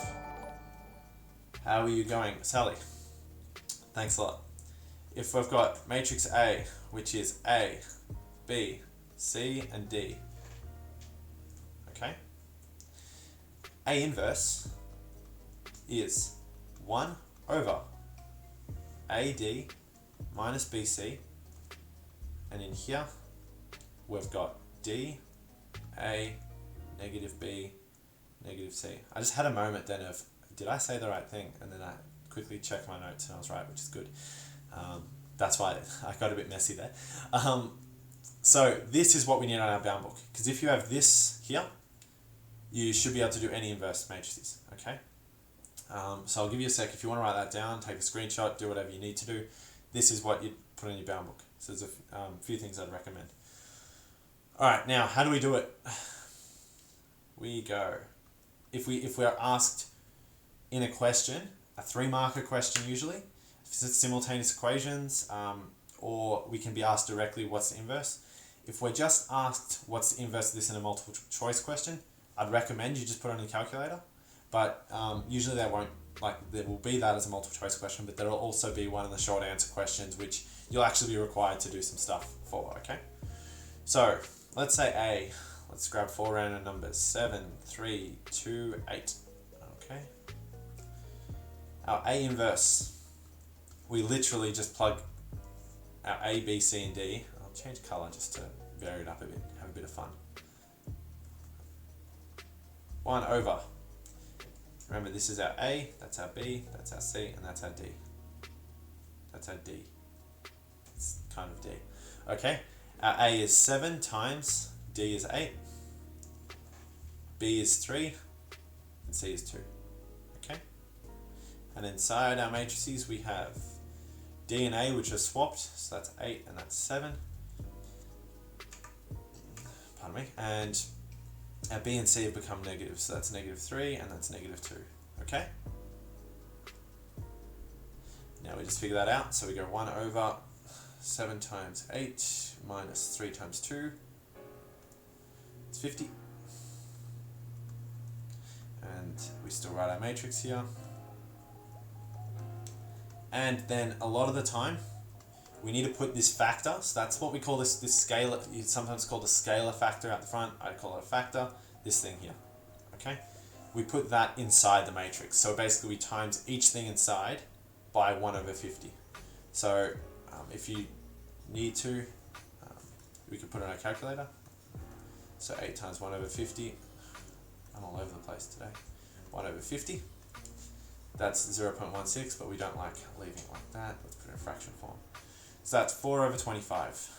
how are you going, Sally? Thanks a lot. If we've got matrix A, which is A, B, C, and D, okay, A inverse is 1 over AD minus BC, and in here we've got D, A, negative B, negative C. I just had a moment then of, did I say the right thing? And then I quickly checked my notes and I was right, which is good. That's why I got a bit messy there. So this is what we need on our bound book, because if you have this here, you should be able to do any inverse matrices, okay? So I'll give you a sec. If you want to write that down, take a screenshot, do whatever you need to do. This is what you put in your bound book. So there's a few things I'd recommend. All right, now how do we do it? We go, if we're asked in a question, a 3-marker question usually, if it's simultaneous equations, or we can be asked directly what's the inverse. If we're just asked what's the inverse of this in a multiple choice question, I'd recommend you just put it on your calculator. But usually there will be that as a multiple choice question, but there will also be one of the short answer questions which you'll actually be required to do some stuff for, okay? So let's say A, let's grab 4 random numbers, 7, 3, 2, 8, okay? Our A inverse, we literally just plug our A, B, C, and D. I'll change colour just to vary it up a bit, have a bit of fun. 1 over. Remember, this is our A, that's our B, that's our C, and that's our D. That's our D. It's kind of D. Okay, our A is 7 times D is 8, B is 3, and C is 2. Okay, and inside our matrices we have D and A, which are swapped, so that's 8 and that's 7. Pardon me. And our B and C have become negative, so that's negative 3 and that's negative 2. Okay? Now we just figure that out, so we go 1 over 7 times 8 minus 3 times 2. It's 50. And we still write our matrix here. And then a lot of the time, we need to put this factor, so that's what we call this scalar, it's sometimes called a scalar factor out the front, I call it a factor, this thing here, okay? We put that inside the matrix, so basically we times each thing inside by 1 over 50. So if you need to, we could put it on a calculator, so 8 times 1 over 50, I'm all over the place today, 1 over 50, that's 0.16, but we don't like leaving it like that, let's put it in fraction form. So that's 4 over 25,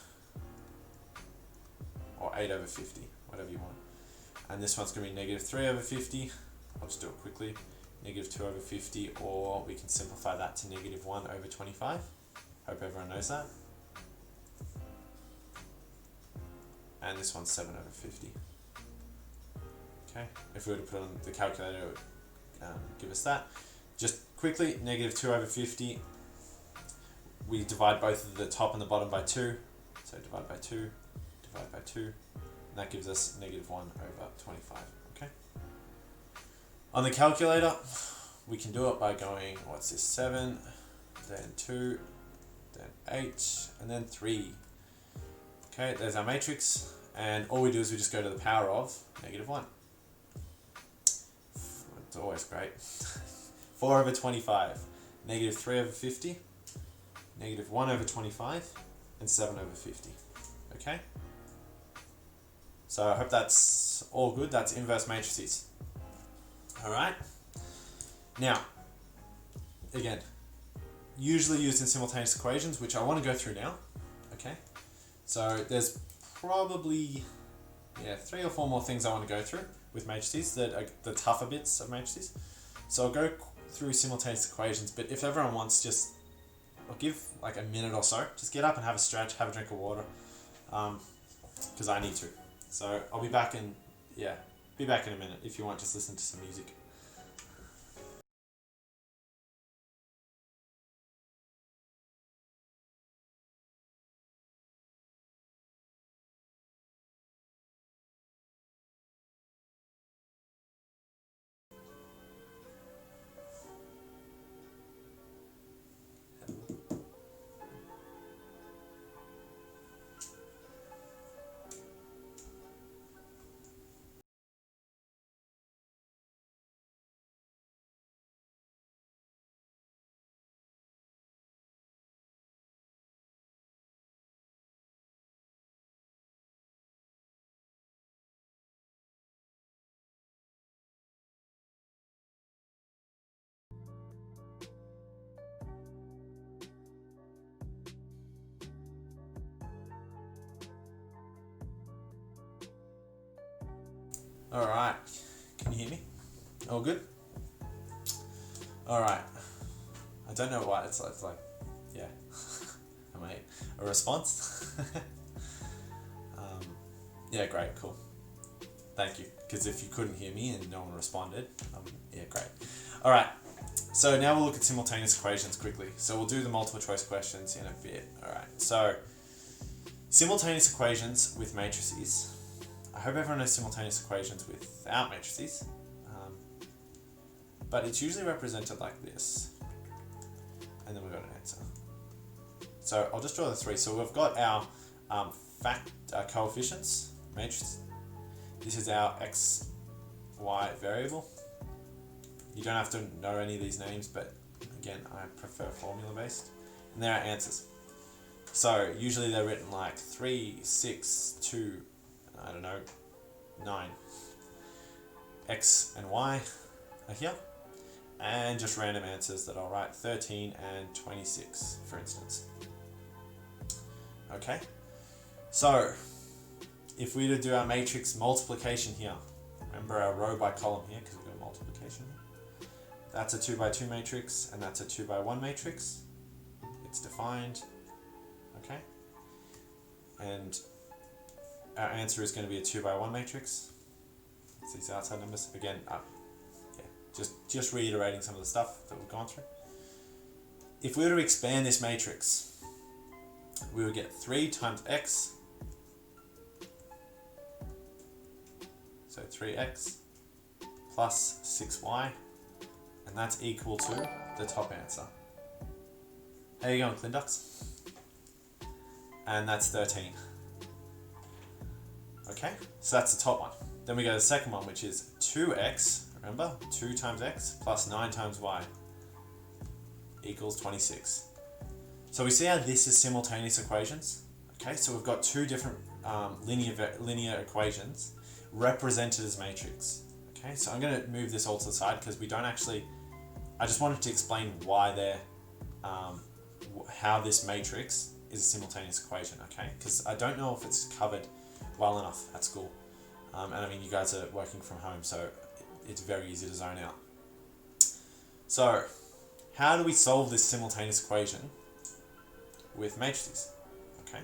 or 8 over 50, whatever you want. And this one's going to be negative 3 over 50, I'll just do it quickly, negative 2 over 50, or we can simplify that to negative 1 over 25. Hope everyone knows that. And this one's 7 over 50. Okay, if we were to put it on the calculator, it would give us that. Just quickly, negative 2 over 50, we divide both the top and the bottom by 2, so divide by 2, divide by 2, and that gives us negative 1 over 25, okay? On the calculator, we can do it by going, what's this, 7, then 2, then 8, and then 3. Okay, there's our matrix, and all we do is we just go to the power of negative 1. It's always great. 4 over 25. negative 3 over 50, negative 1 over 25, and 7 over 50. Okay? So I hope that's all good. That's inverse matrices. Alright? Now, again, usually used in simultaneous equations, which I want to go through now. Okay? So there's probably 3 or 4 more things I want to go through with matrices that are the tougher bits of matrices. So I'll go through simultaneous equations, but if everyone wants, I'll give like a minute or so. Just get up and have a stretch, have a drink of water, because I need to. So I'll be back in a minute. If you want, just listen to some music. Alright, can you hear me? All good? Alright, I don't know why it's like am I a response? Yeah, great, cool. Thank you, because if you couldn't hear me and no one responded, yeah, great. Alright, so now we'll look at simultaneous equations quickly. So we'll do the multiple choice questions in a bit. Alright, so simultaneous equations with matrices. I hope everyone knows simultaneous equations without matrices, but it's usually represented like this, and then we've got an answer. So I'll just draw the 3. So we've got our coefficients matrix. This is our x, y variable. You don't have to know any of these names, but again, I prefer formula based. And there are answers. So usually they're written like 3, 6, 2, I don't know, 9. X and Y are here. And just random answers that I'll write 13 and 26, for instance. Okay, so if we were to do our matrix multiplication here, remember our row by column here because we've got multiplication here. That's a 2 by 2 matrix and that's a 2 by 1 matrix. It's defined, okay? And our answer is going to be a 2 by 1 matrix. It's these outside numbers. Again, just reiterating some of the stuff that we've gone through. If we were to expand this matrix, we would get 3 times x, so 3x plus 6y, and that's equal to the top answer. How you going, Clinducks? And that's 13. Okay, so that's the top one. Then we go to the second one, which is 2x, remember, 2 times x plus 9 times y equals 26. So we see how this is simultaneous equations. Okay, so we've got 2 different linear equations represented as matrix. Okay, so I'm going to move this all to the side because we don't actually, I just wanted to explain why they're, how this matrix is a simultaneous equation, okay? Because I don't know if it's covered well enough at school. And I mean, you guys are working from home, so it's very easy to zone out. So, how do we solve this simultaneous equation with matrices? Okay,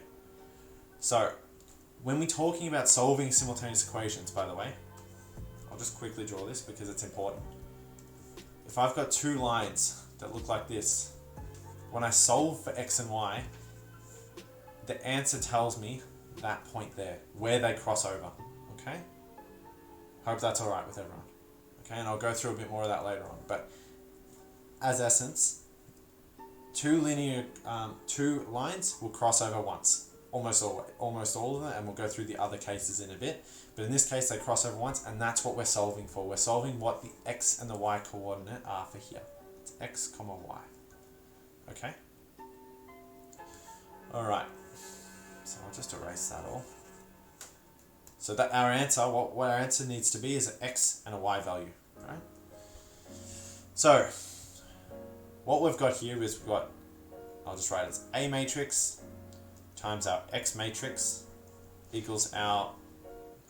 so when we're talking about solving simultaneous equations, by the way, I'll just quickly draw this because it's important. If I've got 2 lines that look like this, when I solve for x and y, the answer tells me that point there, where they cross over, okay? Hope that's alright with everyone. Okay, and I'll go through a bit more of that later on, but as essence, 2 lines will cross over once, almost all of them, and we'll go through the other cases in a bit, but in this case they cross over once, and that's what we're solving for. We're solving what the x and the y coordinate are for here. It's x comma y, okay? Alright, so I'll just erase that all. So that our answer, what our answer needs to be is an x and a y value, right? So, what we've got here is we've got, I'll just write it as A matrix times our X matrix equals our,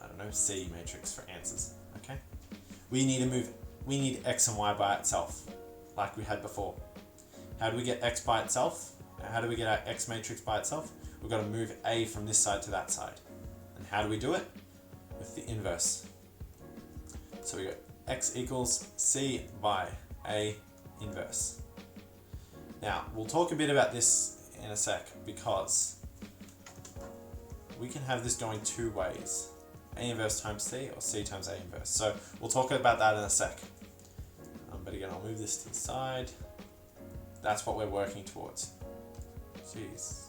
I don't know, C matrix for answers, okay? We need X and Y by itself, like we had before. How do we get X by itself? How do we get our X matrix by itself? We've got to move A from this side to that side. And how do we do it? With the inverse. So we got X equals C by A inverse. Now, we'll talk a bit about this in a sec because we can have this going two ways. A inverse times C or C times A inverse. So we'll talk about that in a sec. But again, I'll move this to the side. That's what we're working towards. Jeez.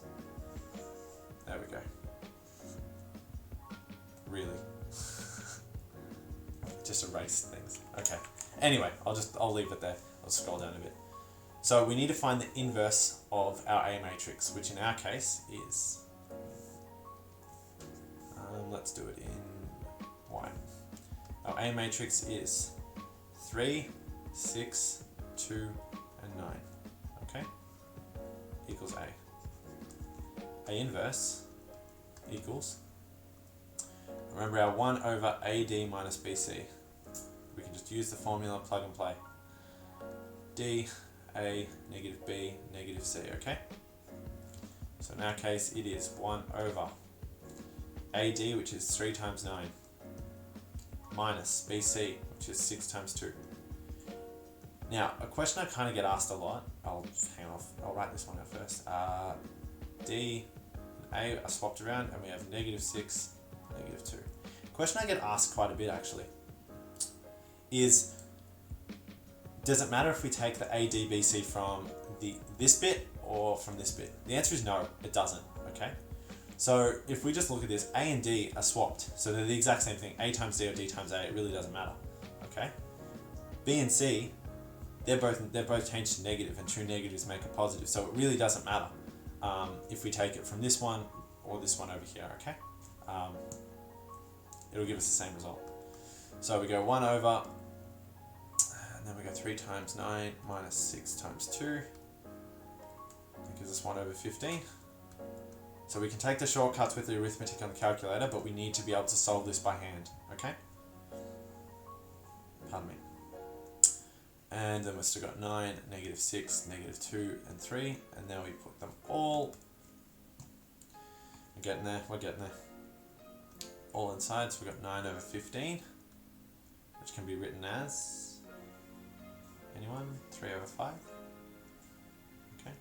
There we go. Really? Just erase things. Okay. Anyway, I'll leave it there. I'll scroll down a bit. So we need to find the inverse of our A matrix, which in our case is, let's do it in Y. Our A matrix is 3, 6, 2, and 9. Okay? Equals A. A inverse equals, remember our 1 over AD minus BC. We can just use the formula, plug and play. D, A, negative B, negative C, okay? So in our case, it is 1 over AD, which is 3 times 9, minus BC, which is 6 times 2. Now, a question I kind of get asked a lot, I'll write this one out first. D and A are swapped around, and we have negative 6, negative 2. A question I get asked quite a bit, actually, is, does it matter if we take the ADBC from this bit or from this bit? The answer is no, it doesn't, okay? So if we just look at this, A and D are swapped, so they're the exact same thing. A times D or D times A, it really doesn't matter, okay? B and C, they're both changed to negative, and two negatives make a positive, so it really doesn't matter if we take it from this one or this one over here, okay? It'll give us the same result. So we go 1 over, and then we go 3 times 9 minus 6 times 2. That gives us 1 over 15. So we can take the shortcuts with the arithmetic on the calculator, but we need to be able to solve this by hand, okay? Pardon me. And then we've still got 9, negative 6, negative 2, and 3, and now we put them all, we're getting there, all inside, so we've got 9 over 15, which can be written as, anyone, 3 over 5, okay,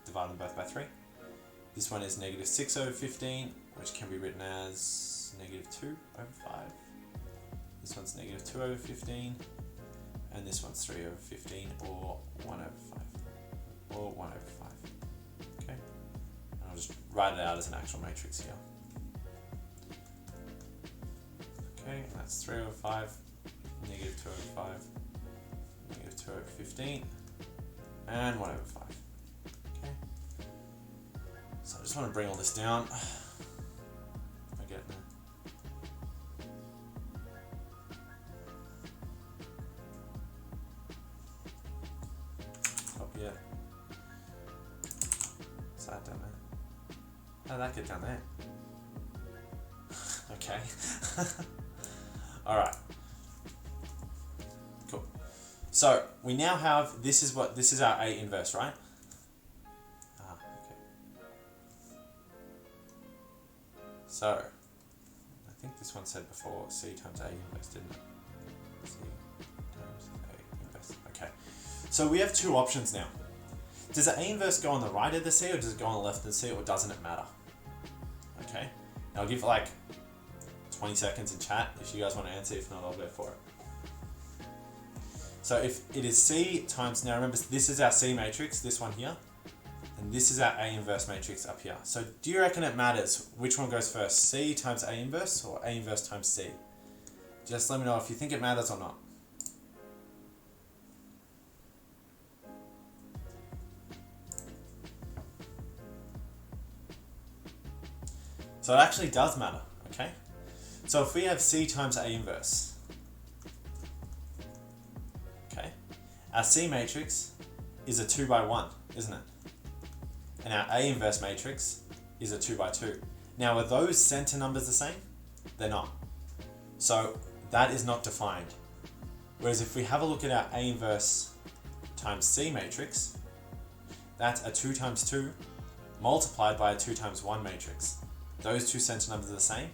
divide them both by 3. This one is negative 6 over 15, which can be written as negative 2 over 5. This one's negative 2 over 15. And this one's 3 over 15, or 1 over 5. Or 1 over 5. Okay? And I'll just write it out as an actual matrix here. Okay, that's 3 over 5, negative 2 over 5, negative 2 over 15, and 1 over 5. Okay? So I just want to bring all this down. I get there. Up here. What's that down there? How did that get down there? Okay. Alright. Cool. So we now have, this is our A inverse, right? Okay. So I think this one said before C times A inverse, didn't it? C times A inverse. Okay. So we have two options now. Does the A inverse go on the right of the C, or does it go on the left of the C, or doesn't it matter? Okay. Now I'll give like 20 seconds in chat if you guys want to answer. If not, I'll go for it. So if it is C times, now remember this is our C matrix, this one here, and this is our A inverse matrix up here. So do you reckon it matters which one goes first, C times A inverse or A inverse times C? Just let me know if you think it matters or not. So it actually does matter, okay? So if we have C times A inverse, okay, our C matrix is a 2 by 1, isn't it? And our A inverse matrix is a 2 by 2. Now, are those center numbers the same? They're not. So that is not defined. Whereas if we have a look at our A inverse times C matrix, that's a 2 times 2 multiplied by a 2 times 1 matrix. Those two center numbers are the same,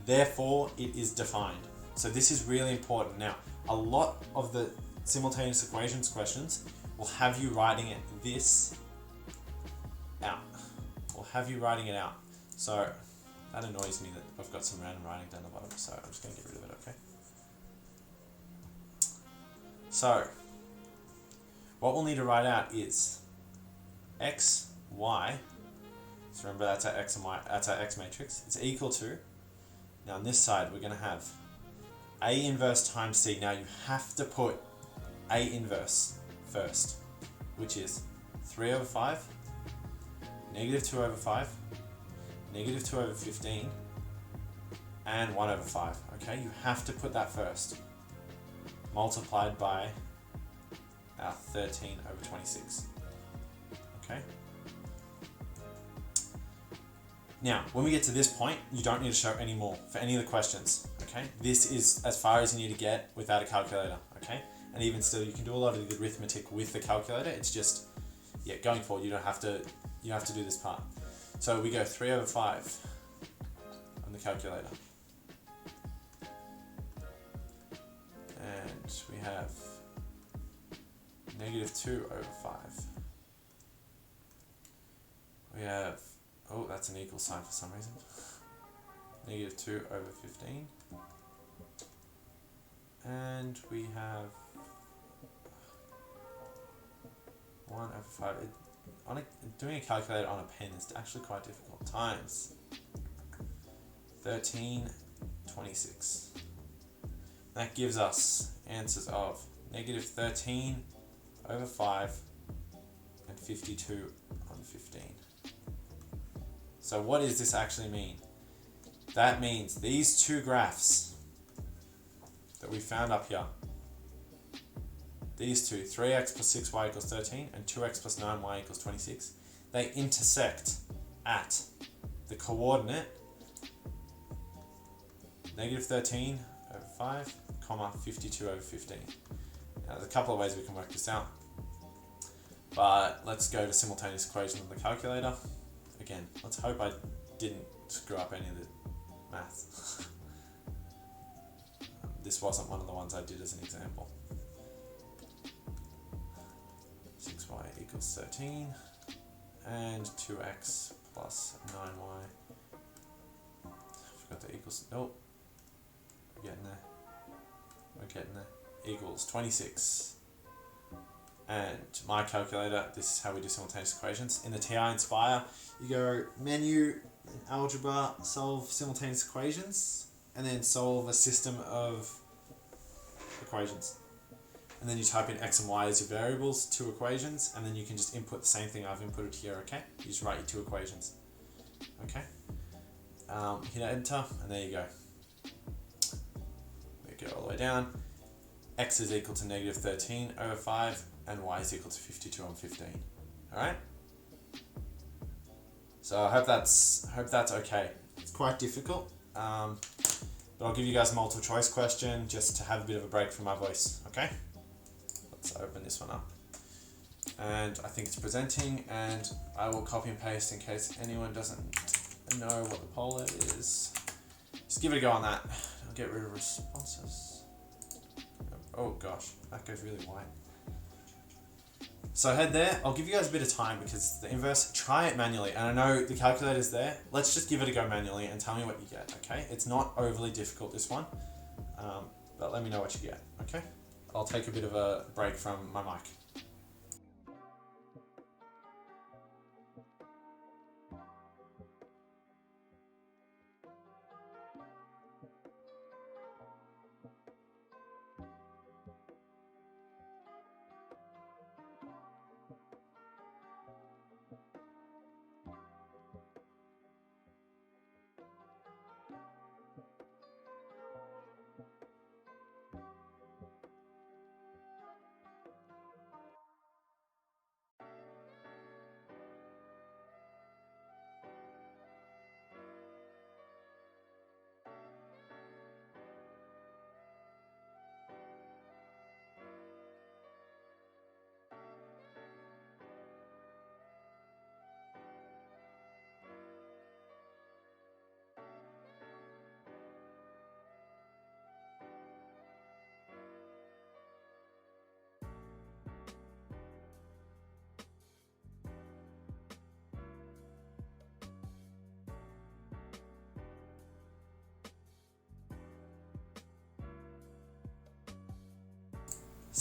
therefore it is defined. So this is really important. Now, a lot of the simultaneous equations questions will have you writing this out. Will have you writing it out. So that annoys me that I've got some random writing down the bottom, so I'm just going to get rid of it, okay? So what we'll need to write out is x, y, so remember that's our x and y, that's our x matrix, it's equal to, now on this side we're going to have A inverse times C. Now you have to put A inverse first, which is 3 over 5, negative 2 over 5, negative 2 over 15, and 1 over 5, okay? You have to put that first, multiplied by our 13 over 26, okay? Now, when we get to this point, you don't need to show any more for any of the questions, okay? This is as far as you need to get without a calculator, okay? And even still, you can do a lot of the arithmetic with the calculator. It's just, yeah, going forward, you have to do this part. So we go 3 over 5 on the calculator. And we have negative 2 over 5. We have, oh, that's an equal sign for some reason. Negative 2 over 15. And we have 1 over 5. Doing a calculator on a pen is actually quite difficult. Times 1326. That gives us answers of negative 13 over 5 and 52 on 15. So what does this actually mean? That means these two graphs that we found up here, these two, 3x plus 6y equals 13 and 2x plus 9y equals 26, they intersect at the coordinate negative 13 over 5, comma 52 over 15. Now there's a couple of ways we can work this out, but let's go to simultaneous equations on the calculator. Again, let's hope I didn't screw up any of the math. This wasn't one of the ones I did as an example. 6y equals 13 and 2x plus 9y. Forgot the equals, nope. We're getting there. We're getting there. Equals 26. And my calculator, this is how we do simultaneous equations. In the TI Inspire, you go menu, algebra, solve simultaneous equations, and then solve a system of equations. And then you type in x and y as your variables, 2 equations, and then you can just input the same thing I've inputted here, okay? You just write your 2 equations, okay? Hit enter, and there you go. We go all the way down. X is equal to negative 13 over 5, and y is equal to 52 on 15, alright? So I hope that's okay. It's quite difficult, but I'll give you guys a multiple choice question just to have a bit of a break from my voice, okay? Let's open this one up. And I think it's presenting, and I will copy and paste in case anyone doesn't know what the polar is. Just give it a go on that. I'll get rid of responses. Oh gosh, that goes really white. So head there, I'll give you guys a bit of time because the inverse, try it manually. And I know the calculator's there. Let's just give it a go manually and tell me what you get, okay? It's not overly difficult, this one, but let me know what you get, okay? I'll take a bit of a break from my mic.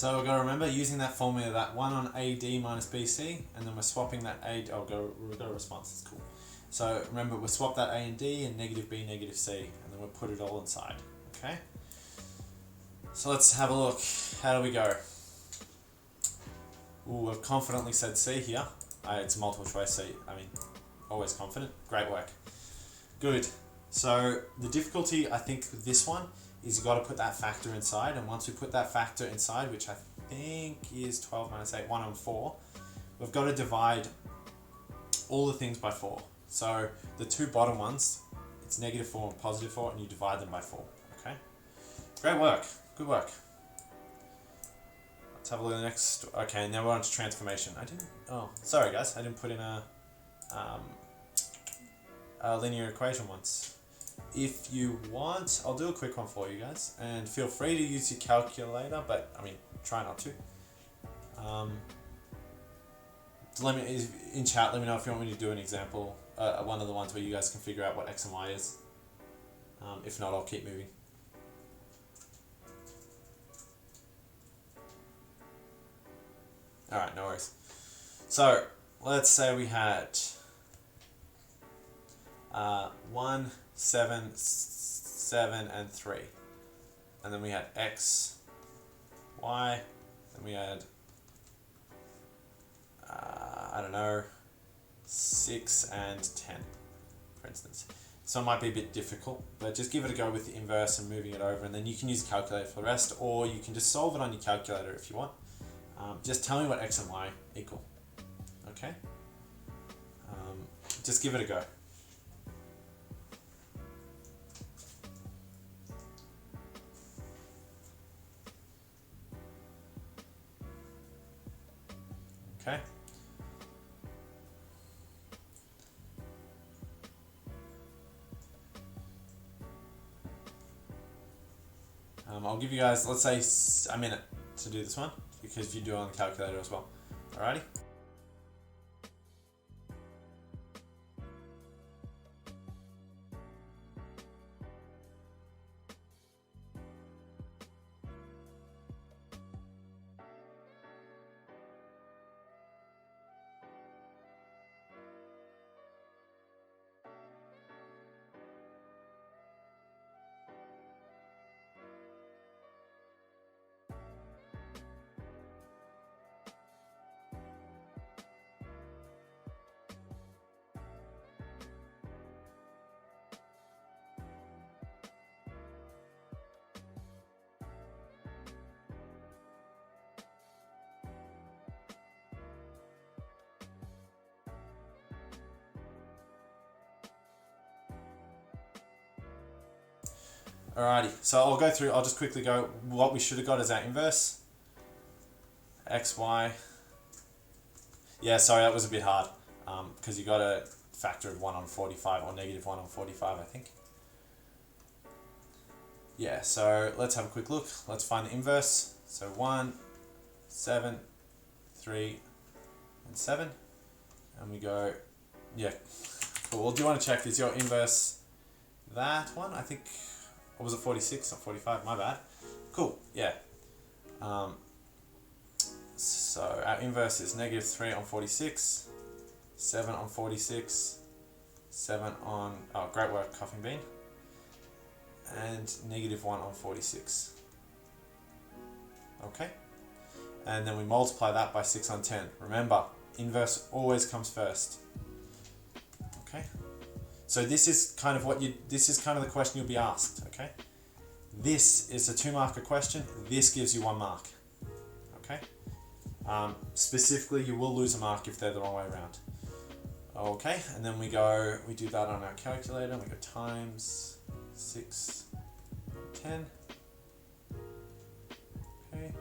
So we've got to remember using that formula, that 1 on AD minus BC, and then we're swapping that A, we've got a response, that's cool. So remember, we'll swap that A and D and negative B, negative C, and then we'll put it all inside, okay? So let's have a look. How do we go? Ooh, we've confidently said C here. It's multiple choice C, I mean, always confident. Great work. Good. So the difficulty, I think, with this one is you've got to put that factor inside, and once we put that factor inside, which I think is 12 minus 8, 1 on 4, we've got to divide all the things by 4. So the two bottom ones, it's negative 4 and positive 4, and you divide them by 4, okay? Great work, good work. Let's have a look at the next, okay, now we're on to transformation. Sorry guys, I didn't put in a linear equation once. If you want, I'll do a quick one for you guys, and feel free to use your calculator, but I mean, try not to. Let me, in chat, let me know if you want me to do an example, one of the ones where you guys can figure out what X and Y is. If not, I'll keep moving. Alright, no worries. So, let's say we had 1, 7, 7, and 3. And then we had X, Y, then we had, I don't know, 6 and 10, for instance. So it might be a bit difficult, but just give it a go with the inverse and moving it over, and then you can use a calculator for the rest, or you can just solve it on your calculator if you want. Just tell me what X and Y equal, okay? Just give it a go. Okay. I'll give you guys, let's say, a minute to do this one, because you do it on the calculator as well. Alrighty? Alrighty, so I'll go through, I'll just quickly go, what we should have got is our inverse. X, Y. Yeah, sorry, that was a bit hard, because you got a factor of 1 on 45, or negative 1 on 45, I think. Yeah, so let's have a quick look. Let's find the inverse. So 1, 7, 3, and 7. And we go, yeah, cool. Well, do you want to check, is your inverse that one? I think, or was it 46 or 45? My bad. Cool, yeah. So our inverse is negative 3 on 46, 7 on 46, 7 on, oh, great work, Coughing Bean, and negative 1 on 46. Okay? And then we multiply that by 6 on 10. Remember, inverse always comes first. Okay? So this is kind of this is kind of the question you'll be asked, okay? This is a 2-marker question. This gives you 1 mark, okay? Specifically, you will lose a mark if they're the wrong way around. Okay, and then we do that on our calculator, and we go times 6, 10. Okay,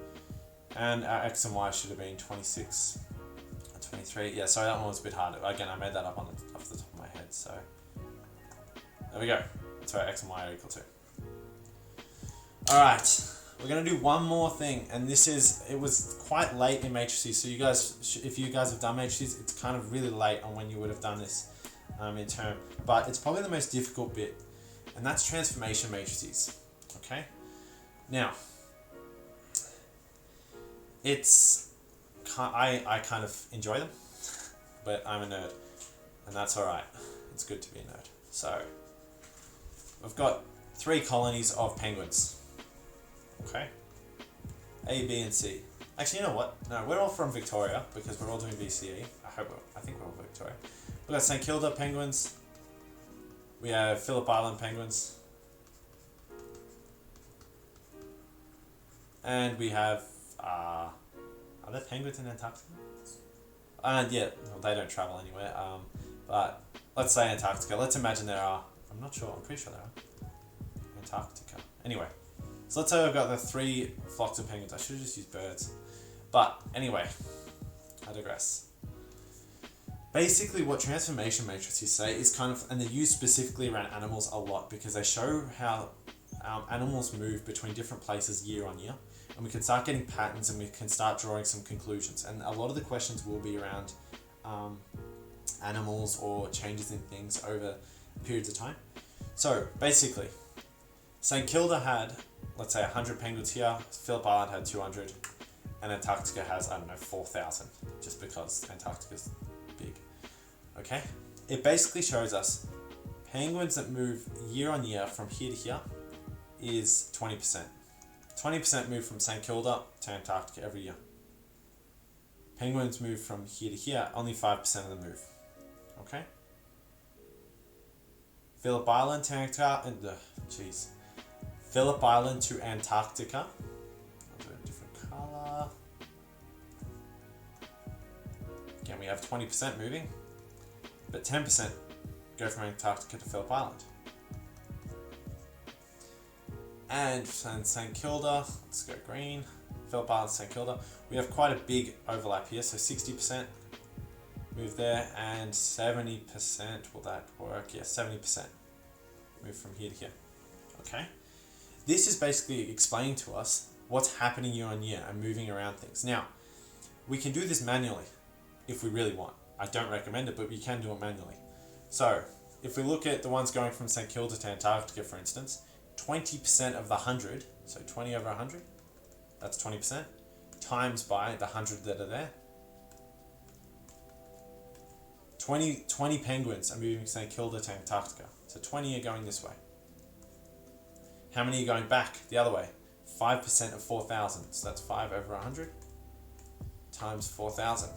and our X and Y should have been 26, 23. Yeah, sorry, that one was a bit hard. Again, I made that up off the top of my head, so there we go. That's what X and Y are equal to. Alright, we're going to do one more thing, and it was quite late in matrices, so you guys, if you guys have done matrices, it's kind of really late on when you would have done this in term, but it's probably the most difficult bit, and that's transformation matrices, okay? Now, It's, I kind of enjoy them, but I'm a nerd, and that's alright. It's good to be a nerd. So, we've got 3 colonies of penguins. Okay? A, B, and C. Actually, you know what? No, we're all from Victoria, because we're all doing BCE. I think we're all Victoria. We've got St Kilda penguins. We have Phillip Island penguins. And we have, are there penguins in Antarctica? And yeah, well, they don't travel anywhere. But let's say Antarctica. Let's imagine there are. I'm not sure. I'm pretty sure there are. Antarctica. Anyway, so let's say I've got the 3 flocks of penguins. I should have just used birds. But anyway, I digress. Basically, what transformation matrices say is kind of, and they're used specifically around animals a lot because they show how animals move between different places year on year. And we can start getting patterns and we can start drawing some conclusions. And a lot of the questions will be around animals or changes in things over periods of time. So basically, St Kilda had, let's say, 100 penguins here, Phillip Island had 200, and Antarctica has, 4,000, just because Antarctica's big. Okay? It basically shows us penguins that move year on year from here to here is 20%. 20% move from St Kilda to Antarctica every year. Penguins move from here to here, only 5% of them move. Okay? Phillip Island to Antarctica, Phillip Island to Antarctica. I'll do a different colour. Again, we have 20% moving, but 10% go from Antarctica to Phillip Island. And St Kilda, let's go green, Phillip Island, St Kilda. We have quite a big overlap here, so 60% move there, and 70%, will that work? Yeah, 70% move from here to here. Okay? This is basically explaining to us what's happening year on year and moving around things. Now, we can do this manually if we really want. I don't recommend it, but we can do it manually. So, if we look at the ones going from St Kilda to Antarctica, for instance, 20% of the 100, so 20 over 100, that's 20%, times by the 100 that are there. 20 penguins are moving St Kilda to Antarctica, so 20 are going this way. How many are going back the other way? 5% of 4,000, so that's 5 over 100 times 4,000.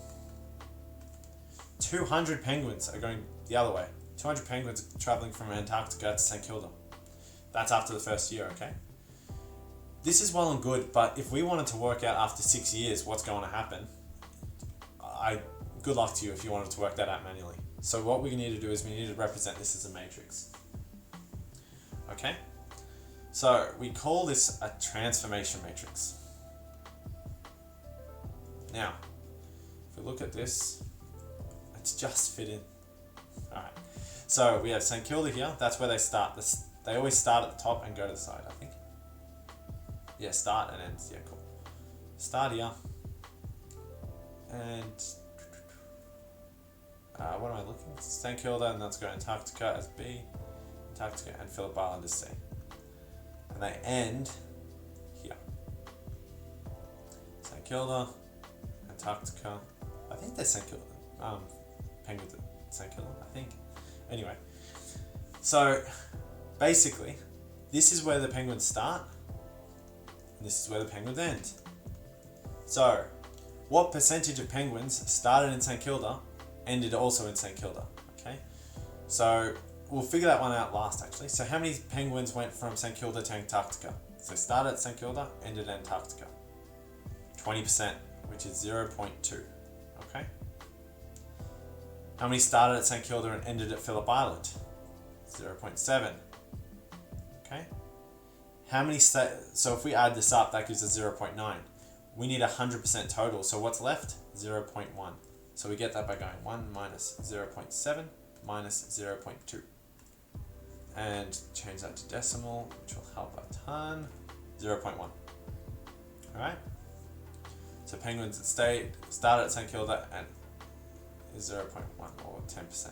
200 penguins are going the other way. 200 penguins are traveling from Antarctica to St Kilda. That's after the first year, okay? This is well and good, but if we wanted to work out after 6 years what's going to happen, good luck to you if you wanted to work that out manually. So what we need to do is we need to represent this as a matrix. Okay? So we call this a transformation matrix. Now, if we look at this, it's just fit in. Alright, so we have St Kilda here, that's where they start. They always start at the top and go to the side, I think. Yeah, start and end, yeah, cool. Start here, and what am I looking at? St Kilda, and that's going Antarctica as B, Antarctica and Phillip Island as C. And they end here. St Kilda, Antarctica, I think they're St Kilda, penguins at St Kilda, I think. Anyway, so basically, this is where the penguins start, and this is where the penguins end. So, what percentage of penguins started in St Kilda, ended also in St Kilda? Okay, so we'll figure that one out last actually. So how many penguins went from St Kilda to Antarctica? So started at St Kilda, ended at Antarctica. 20%, which is 0.2. Okay. How many started at St Kilda and ended at Phillip Island? 0.7. Okay. How many so if we add this up, that gives us 0.9. We need 100% total. So what's left? 0.1. So we get that by going 1 minus 0.7 minus 0.2. And change that to decimal, which will help a ton. 0.1. Alright? So penguins that started at St Kilda and is 0.1 or 10%.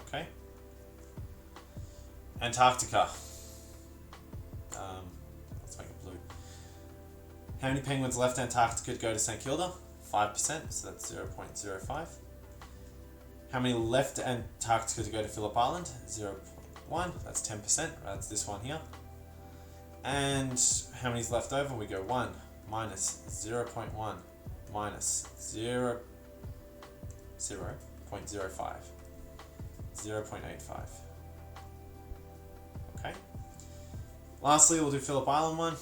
Okay? Antarctica. Let's make it blue. How many penguins left Antarctica to go to St Kilda? 5%, so that's 0.05. How many left Antarctica to go to Phillip Island? 0.1, that's 10%, that's this one here. And how many's left over? We go 1 minus 0.1 minus 0.05, 0.85. Okay. Lastly, we'll do Phillip Island one.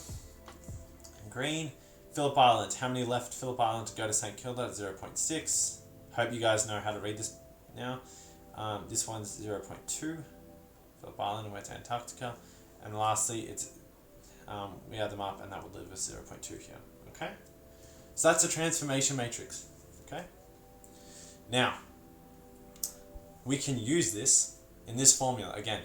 In green. Phillip Island. How many left Phillip Island to go to St Kilda? 0.6. Hope you guys know how to read this now. This one's 0.2. Phillip Island went to Antarctica. And lastly, it's we add them up, and that will leave us 0.2 here. Okay. So that's a transformation matrix. Okay. Now, we can use this in this formula. Again,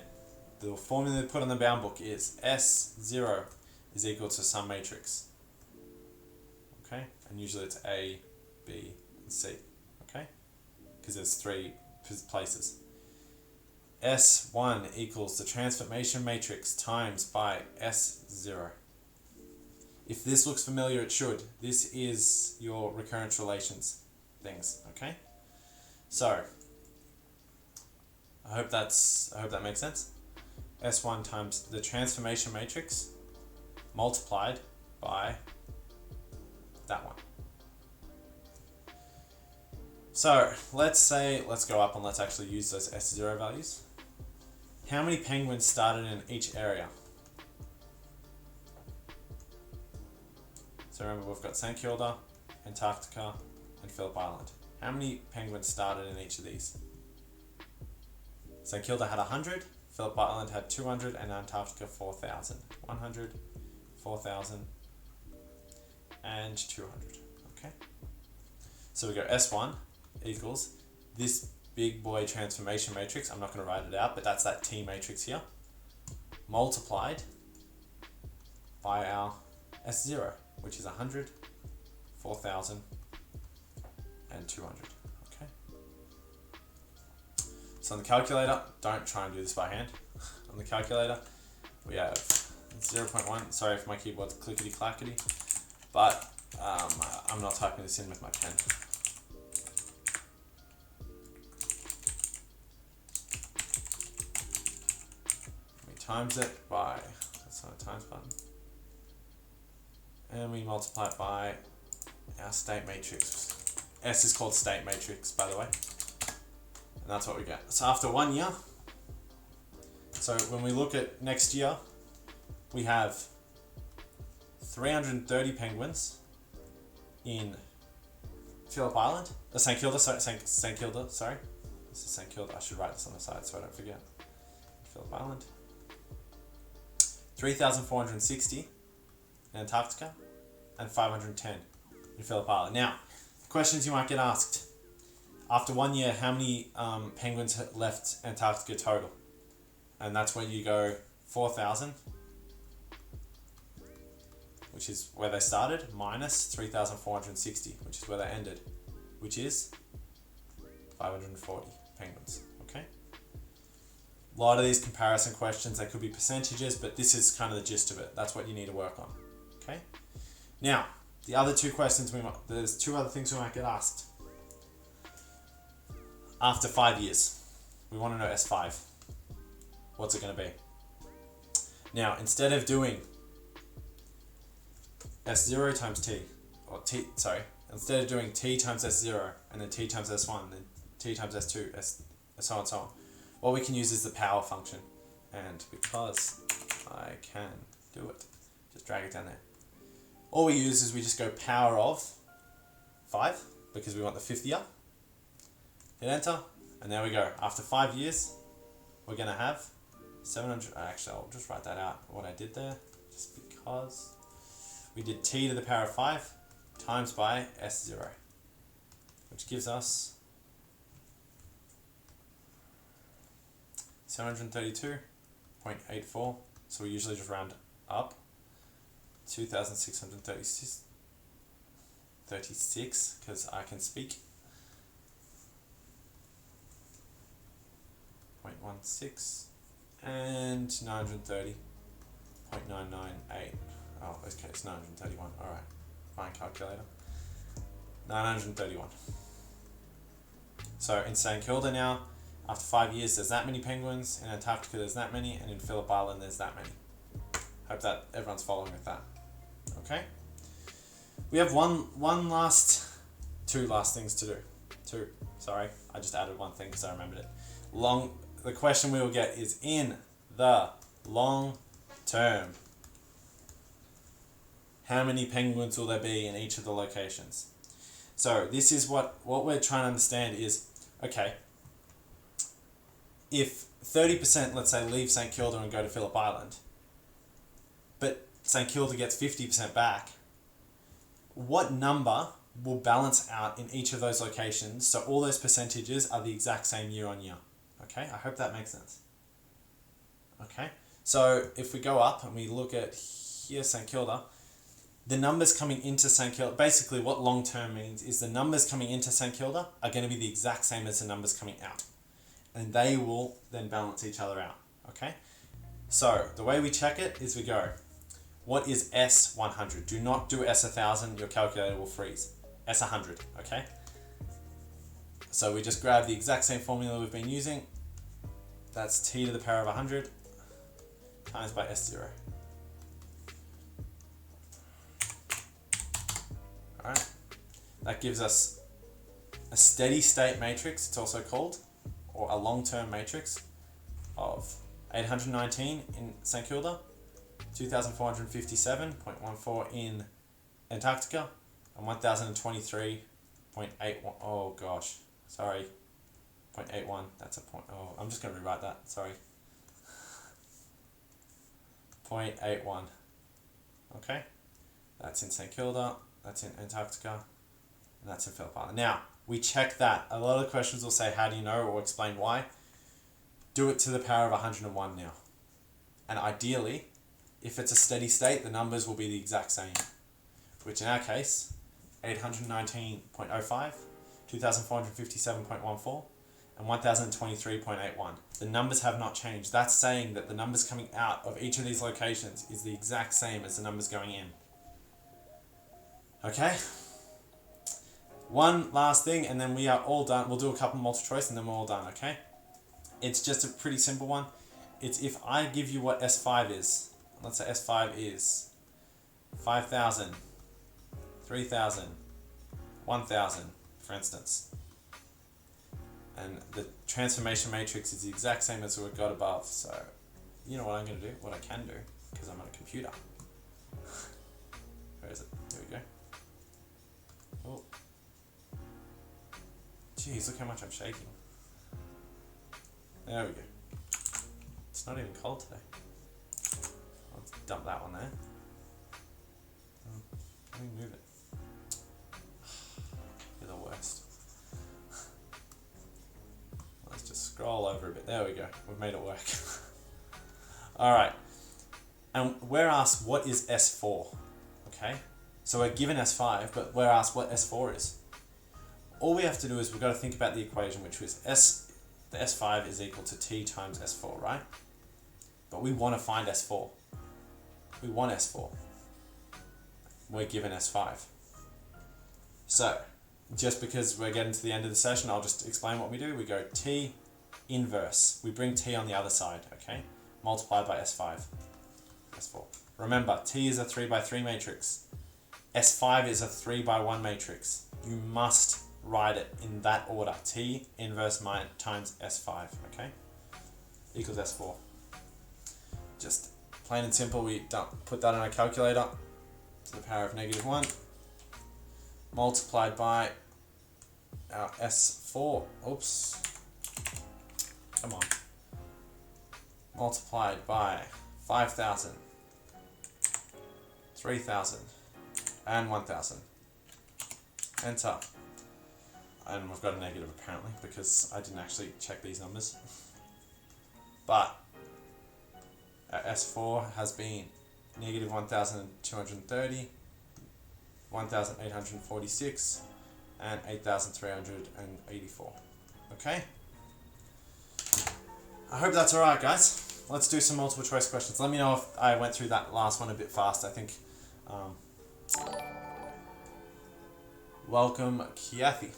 the formula they put on the bound book is S0 is equal to some matrix. Okay, and usually it's A, B, and C. Okay, because there's 3 places. S1 equals the transformation matrix times by S0. If this looks familiar, it should. This is your recurrence relations things. Okay, so I hope that makes sense. S1 times the transformation matrix multiplied by that one. So let's go up and let's actually use those S0 values. How many penguins started in each area? So remember, we've got St Kilda, Antarctica, and Phillip Island. How many penguins started in each of these? St Kilda had 100, Phillip Island had 200, and Antarctica 4,000. 100, 4,000, and 200. Okay. So we go S1 equals this big boy transformation matrix. I'm not going to write it out, but that's that T matrix here, multiplied by our S0, which is 100, 4,000, and 200. Okay. So on the calculator, don't try and do this by hand. On the calculator, we have 0.1. Sorry if my keyboard's clickety clackety, but I'm not typing this in with my pen. We times it by, that's not a times button, and we multiply it by our state matrix. S is called state matrix, by the way, and that's what we get. So after 1 year, so when we look at next year, we have 330 penguins in Phillip Island, St Kilda, sorry, St Kilda, sorry. This is St Kilda, I should write this on the side so I don't forget. Phillip Island. 3,460 in Antarctica, and 510 in Phillip Island. Now, questions you might get asked. After 1 year, how many penguins left Antarctica total? And that's where you go 4,000, which is where they started, minus 3,460, which is where they ended, which is 540 penguins. Okay. A lot of these comparison questions, they could be percentages, but this is kind of the gist of it. That's what you need to work on. Okay. Now, the other 2 questions there's 2 other things we might get asked. After 5 years, we want to know S5. What's it going to be? Now, instead of doing S0 times T, or T, sorry, instead of doing T times S0, and then T times S1, and then T times S2, so on and so on, what we can use is the power function. And because I can do it, just drag it down there. All we use is we just go power of 5, because we want the 5th year. Hit enter, and there we go. After 5 years, we're going to have 700, actually I'll just write that out, what I did there, just because we did T to the power of 5 times by S0, which gives us 732.84, so we usually just round up, 2,636, because I can speak, 0.16, and 930.998. Oh, okay, it's 931. All right. Fine calculator. 931. So in St Kilda now, after 5 years, there's that many penguins. In Antarctica, there's that many, and in Phillip Island, there's that many. Hope that everyone's following with that. Okay. We have two last things to do. Sorry, I just added one thing because I remembered it. The question we will get is in the long term. How many penguins will there be in each of the locations? So this is what we're trying to understand is, okay, if 30%, let's say, leave St Kilda and go to Phillip Island, but St Kilda gets 50% back, what number will balance out in each of those locations so all those percentages are the exact same year on year? Okay, I hope that makes sense. Okay, so if we go up and we look at here, St Kilda, the numbers coming into St Kilda, basically what long term means is the numbers coming into St Kilda are going to be the exact same as the numbers coming out. And they will then balance each other out. Okay, so the way we check it is we go, what is S100? Do not do S1000, your calculator will freeze. S100, okay? So we just grab the exact same formula we've been using. That's t to the power of 100 times by S0. Alright, that gives us a steady state matrix, it's also called, or a long-term matrix of 819 in St Kilda, 2457.14 in Antarctica, and 1023.81, oh gosh, sorry, 0.81, that's a point, oh, I'm just going to rewrite that, sorry, 0.81, okay, that's in St Kilda, that's in Antarctica, and that's in Phillip Island. Now, we check that. A lot of questions will say, how do you know, or explain why. Do it to the power of 101 now. And ideally, if it's a steady state, the numbers will be the exact same, which in our case, 819.05, 2457.14, and 1023.81. The numbers have not changed. That's saying that the numbers coming out of each of these locations is the exact same as the numbers going in. Okay? One last thing, and then we are all done. We'll do a couple multiple choice, and then we're all done, okay? It's just a pretty simple one. It's if I give you what S5 is. Let's say S5 is 5,000, 3,000, 1,000, for instance. And the transformation matrix is the exact same as we've got above. So, you know what I'm going to do? What I can do, because I'm on a computer. Where is it? There we go. Oh. Jeez, look how much I'm shaking. There we go. It's not even cold today. I'll dump that one there. Let me move it. You're the worst. Let's just scroll over a bit. There we go. We've made it work. Alright. And we're asked what is S4. Okay? So we're given S5, but we're asked what S4 is. All we have to do is we've got to think about the equation, which was the S5 is equal to T times S4, right? But we want to find S4. We want S4. We're given S5. So, just because we're getting to the end of the session, I'll just explain what we do. We go T inverse. We bring T on the other side, okay? Multiplied by S5. S4. Remember, T is a 3 by 3 matrix. S5 is a 3 by 1 matrix. You must write it in that order. T inverse times S5, okay? Equals S4. Just plain and simple, we put that in our calculator to the power of -1, multiplied by our S4, oops, come on, multiplied by 5,000, 3,000, and 1,000. Enter. And we've got a negative apparently because I didn't actually check these numbers. But our S4 has been negative 1,230, 1,846, and 8,384. Okay? I hope that's alright, guys. Let's do some multiple choice questions. Let me know if I went through that last one a bit fast. I think Welcome, Kiathi.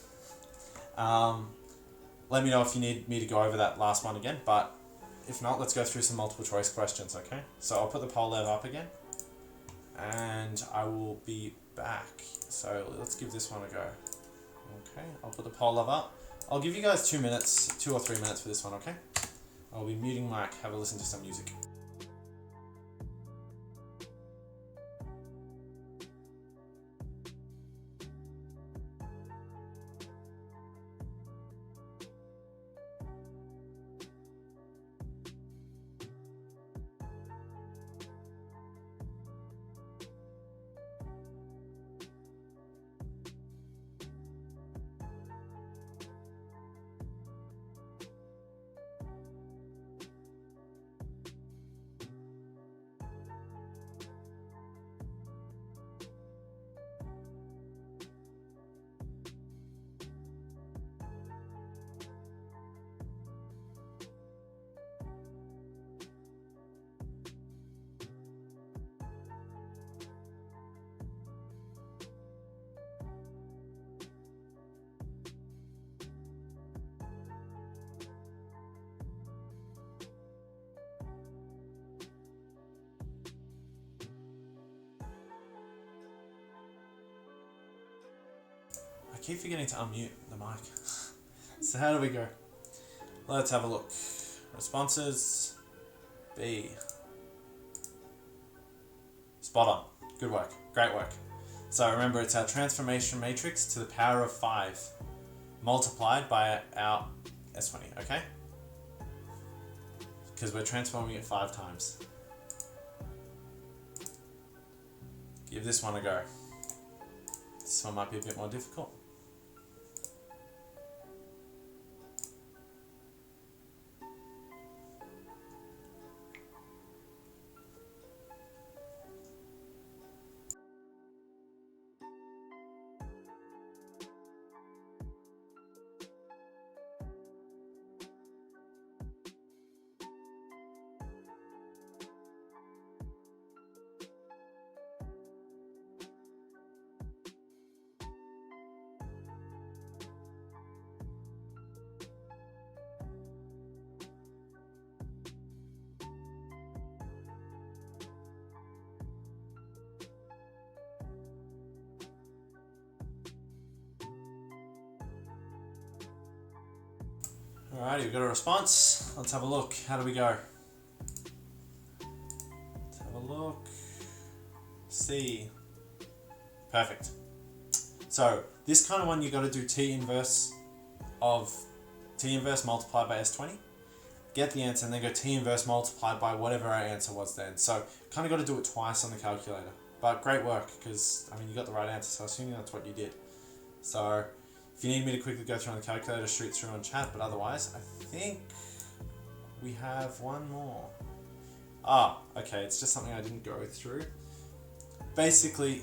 Let me know if you need me to go over that last one again, but if not, let's go through some multiple choice questions, okay? So I'll put the poll lever up again, and I will be back. So let's give this one a go. Okay, I'll put the poll lever up. I'll give you guys 2 minutes, 2 or 3 minutes for this one, okay? I'll be muting mic, have a listen to some music. I keep forgetting to unmute the mic. So how do we go? Let's have a look. Responses. B. Spot on. Good work. Great work. So remember, it's our transformation matrix to the power of 5 multiplied by our S20, okay? Because we're transforming it 5 times. Give this one a go. This one might be a bit more difficult. Alrighty, we've got a response. Let's have a look. How do we go? Let's have a look. C. Perfect. So this kind of one, you got to do T inverse multiplied by S20. Get the answer and then go T inverse multiplied by whatever our answer was then. So kind of got to do it twice on the calculator. But great work, because I mean you got the right answer, so assuming that's what you did. So if you need me to quickly go through on the calculator, shoot through on chat, but otherwise, I think we have one more. Ah, okay, it's just something I didn't go through. Basically,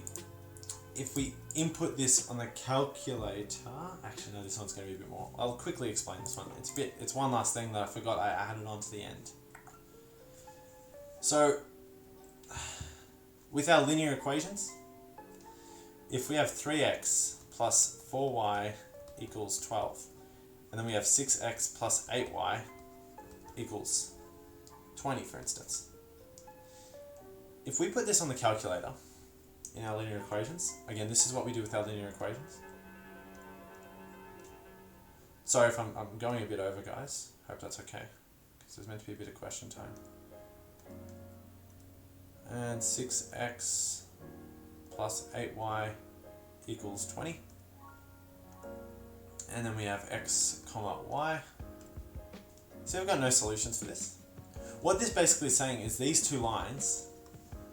if we input this on the calculator, actually no, this one's going to be a bit more. I'll quickly explain this one. It's one last thing that I forgot I added on to the end. So, with our linear equations, if we have 3x plus 4y equals 12, and then we have 6x plus 8y equals 20, for instance. If we put this on the calculator in our linear equations, again, this is what we do with our linear equations. Sorry if I'm going a bit over, guys. Hope that's okay, because there's meant to be a bit of question time. And 6x plus 8y equals 20. And then we have x comma y. So we've got no solutions for this. What this basically is saying is these two lines,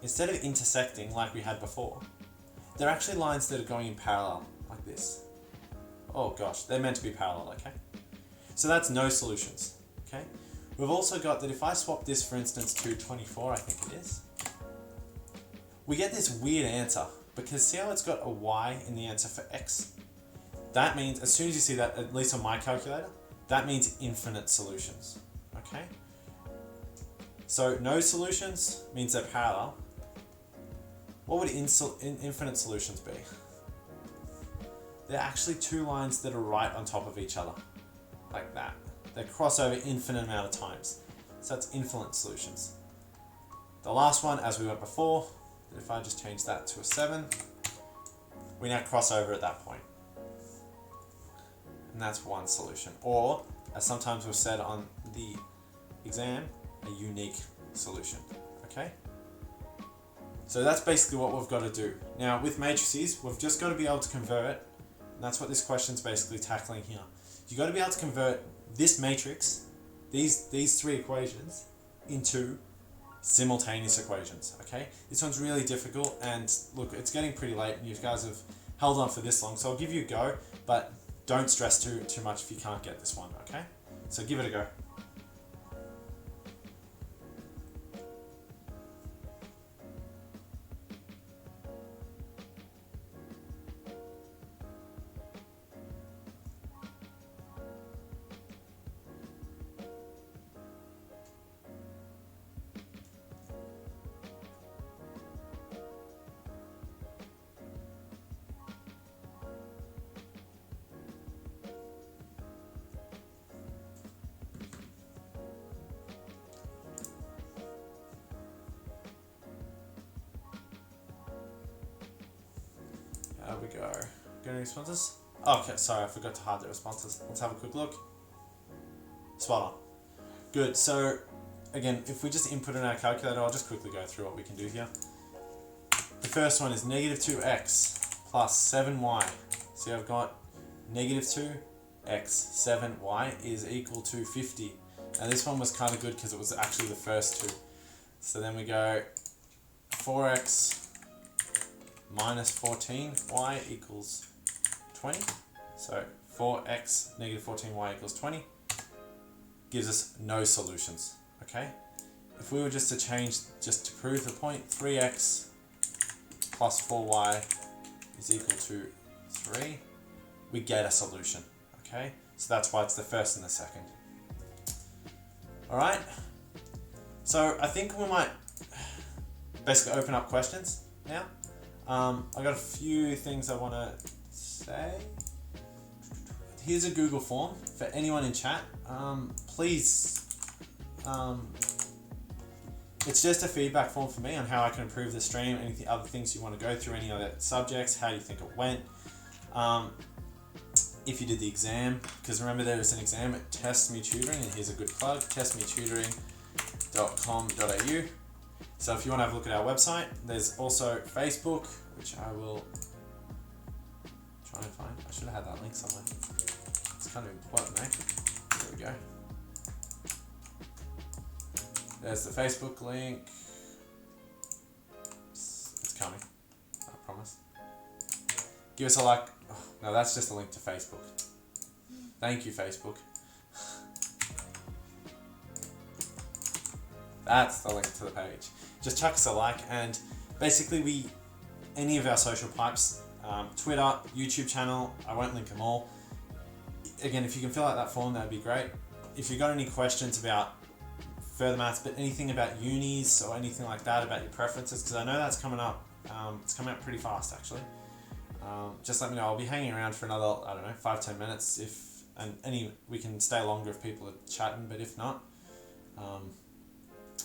instead of intersecting like we had before, they're actually lines that are going in parallel, like this. Oh gosh, they're meant to be parallel, okay? So that's no solutions, okay? We've also got that if I swap this, for instance, to 24, I think it is, we get this weird answer, because see how it's got a y in the answer for x? That means, as soon as you see that, at least on my calculator, that means infinite solutions, okay? So no solutions means they're parallel. What would infinite solutions be? they're actually two lines that are right on top of each other, like that. They cross over infinite amount of times. So that's infinite solutions. The last one, as we went before, if I just change that to a 7, we now cross over at that point. And that's one solution. Or, as sometimes we've said on the exam, a unique solution. Okay? So that's basically what we've got to do. Now, with matrices, we've just got to be able to convert, and that's what this question's basically tackling here. You've got to be able to convert this matrix, these three equations, into simultaneous equations, okay? This one's really difficult, and look, it's getting pretty late, and you guys have held on for this long, so I'll give you a go, but don't stress too much if you can't get this one, okay? So give it a go. There we go. Got any responses? Okay, sorry, I forgot to hide the responses. Let's have a quick look. Spot on. Good, so again, if we just input in our calculator, I'll just quickly go through what we can do here. The first one is negative 2x plus 7y. So I've got negative 2x, 7y is equal to 50. And this one was kind of good because it was actually the first two. So then we go 4x minus 14y equals 20. So 4x negative 14y equals 20 gives us no solutions, okay? If we were just to change, just to prove the point, 3x plus 4y is equal to 3, we get a solution, okay? So that's why it's the first and the second. All right, so I think we might basically open up questions now. I got a few things I want to say. Here's a Google form for anyone in chat. Please, it's just a feedback form for me on how I can improve the stream, any other things you want to go through, any other subjects, how you think it went. If you did the exam, because remember there is an exam at Test Me Tutoring, and here's a good plug, testmetutoring.com.au. So if you want to have a look at our website, there's also Facebook, which I will try and find. I should have had that link somewhere. It's kind of important, eh? There we go. There's the Facebook link. It's coming, I promise. Give us a like. Oh, no, that's just a link to Facebook. Thank you, Facebook. That's the link to the page. Just chuck us a like, and basically any of our social pipes, Twitter, YouTube channel, I won't link them all. Again, if you can fill out that form, that'd be great. If you've got any questions about further maths, but anything about unis or anything like that, about your preferences, because I know that's coming up. It's coming up pretty fast, actually. Just let me know. I'll be hanging around for another, I don't know, 5-10 minutes. We can stay longer if people are chatting, but if not,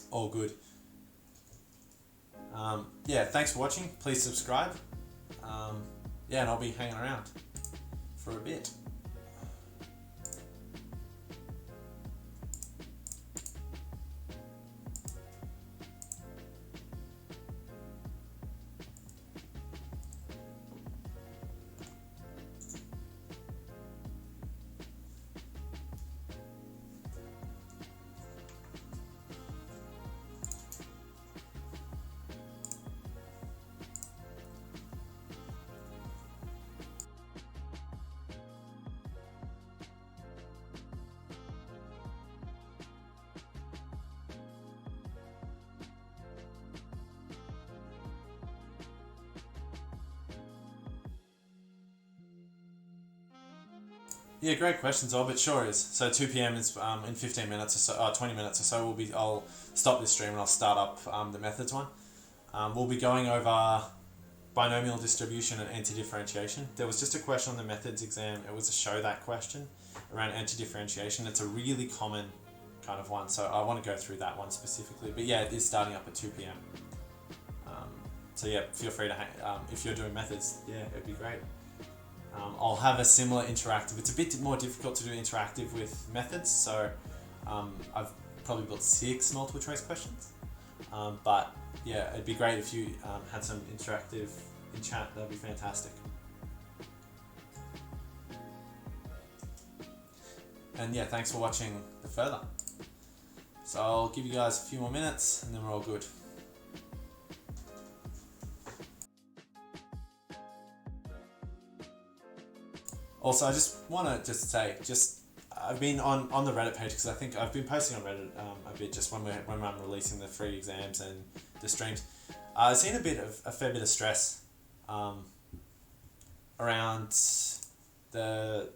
all good. Yeah, thanks for watching. Please subscribe. Yeah, and I'll be hanging around for a bit. Yeah, great questions, Ob. It sure is. So 2 p.m. is in 15 minutes or so, 20 minutes or so. I'll stop this stream and I'll start up the methods one. We'll be going over binomial distribution and anti-differentiation. There was just a question on the methods exam. It was a show that question around anti-differentiation. It's a really common kind of one, so I want to go through that one specifically. But yeah, it is starting up at 2 p.m. So yeah, feel free to hang, if you're doing methods, yeah, it'd be great. I'll have a similar interactive. It's a bit more difficult to do interactive with methods, so I've probably built 6 multiple choice questions. But yeah, it'd be great if you had some interactive in chat. That'd be fantastic. And yeah, thanks for watching the further. So I'll give you guys a few more minutes and then we're all good. Also, I just want to say, I've been on the Reddit page because I think I've been posting on Reddit a bit just when I'm releasing the free exams and the streams. I've seen a fair bit of stress around the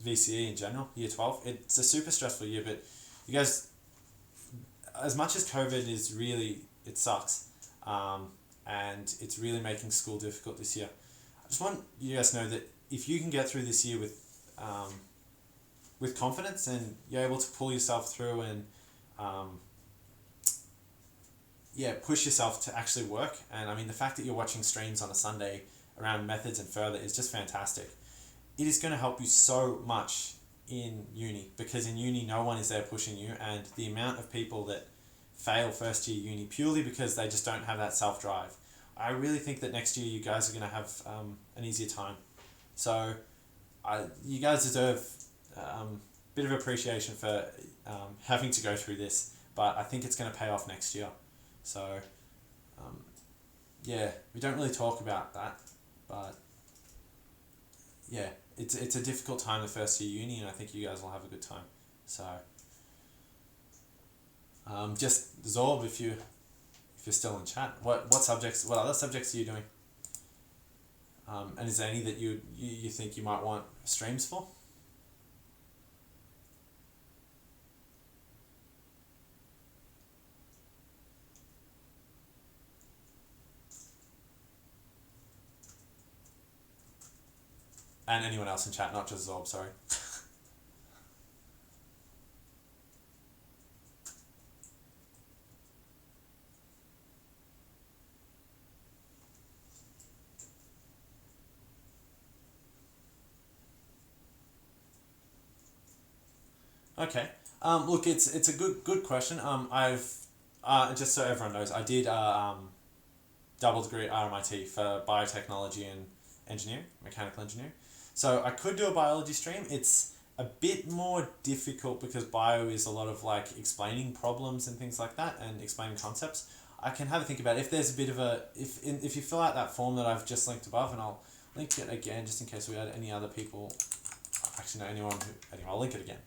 VCE in general, year 12. It's a super stressful year, but you guys, as much as COVID is really, it sucks, and it's really making school difficult this year. I just want you guys to know that if you can get through this year with confidence and you're able to pull yourself through and push yourself to actually work, and I mean the fact that you're watching streams on a Sunday around methods and further is just fantastic. It is going to help you so much in uni, because in uni no one is there pushing you, and the amount of people that fail first year uni purely because they just don't have that self-drive. I really think that next year you guys are going to have an easier time. So you guys deserve a bit of appreciation for having to go through this, but I think it's going to pay off next year. So yeah, we don't really talk about that, but yeah, it's a difficult time the first year uni, and I think you guys will have a good time. So just Zorb, if you're still in chat, what other subjects are you doing? And is there any that you think you might want streams for? And anyone else in chat, not just Zorb, sorry. Okay. Look, it's a good question. I've just so everyone knows, I did double degree at RMIT for biotechnology and engineering, mechanical engineering. So I could do a biology stream. It's a bit more difficult because bio is a lot of like explaining problems and things like that and explaining concepts. I can have a think about it. If there's a bit of a if you fill out that form that I've just linked above, and I'll link it again just in case we had any other people. Actually, no, anyway, I'll link it again.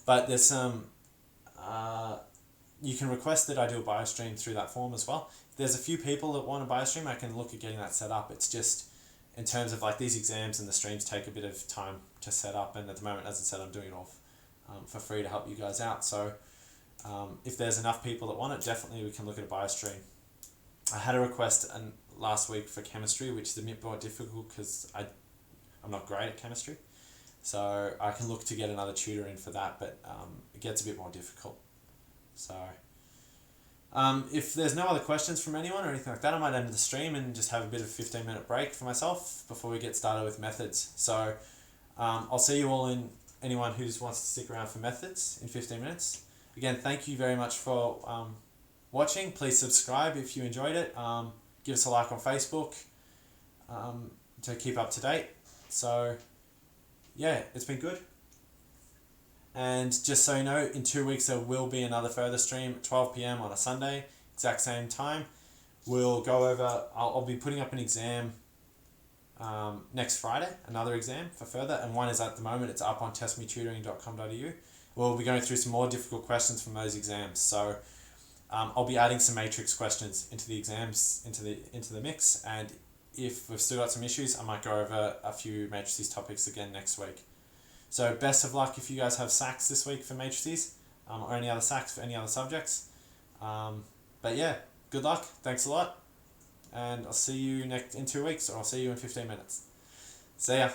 But there's some, you can request that I do a bio stream through that form as well. If there's a few people that want a bio stream, I can look at getting that set up. It's just, in terms of like these exams and the streams take a bit of time to set up, and at the moment, as I said, I'm doing it all for free to help you guys out. So if there's enough people that want it, definitely we can look at a bio stream. I had a request last week for chemistry, which is a bit more difficult because I'm not great at chemistry. So I can look to get another tutor in for that, but it gets a bit more difficult. So if there's no other questions from anyone or anything like that, I might end the stream and just have a bit of a 15-minute break for myself before we get started with methods. So I'll see you all anyone who just wants to stick around for methods in 15 minutes. Again, thank you very much for watching. Please subscribe if you enjoyed it. Give us a like on Facebook to keep up to date. So yeah, it's been good. And just so you know, in 2 weeks there will be another further stream at 12 p.m. on a Sunday, exact same time. We'll go over, I'll be putting up an exam next Friday, another exam for further, and one is at the moment, it's up on testmetutoring.com.au. We'll be going through some more difficult questions from those exams. So I'll be adding some matrix questions into the exams, into the mix, and if we've still got some issues, I might go over a few matrices topics again next week. So best of luck if you guys have SACs this week for matrices, or any other SACs for any other subjects. But yeah, good luck. Thanks a lot. and I'll see you in 2 weeks, or I'll see you in 15 minutes. See ya.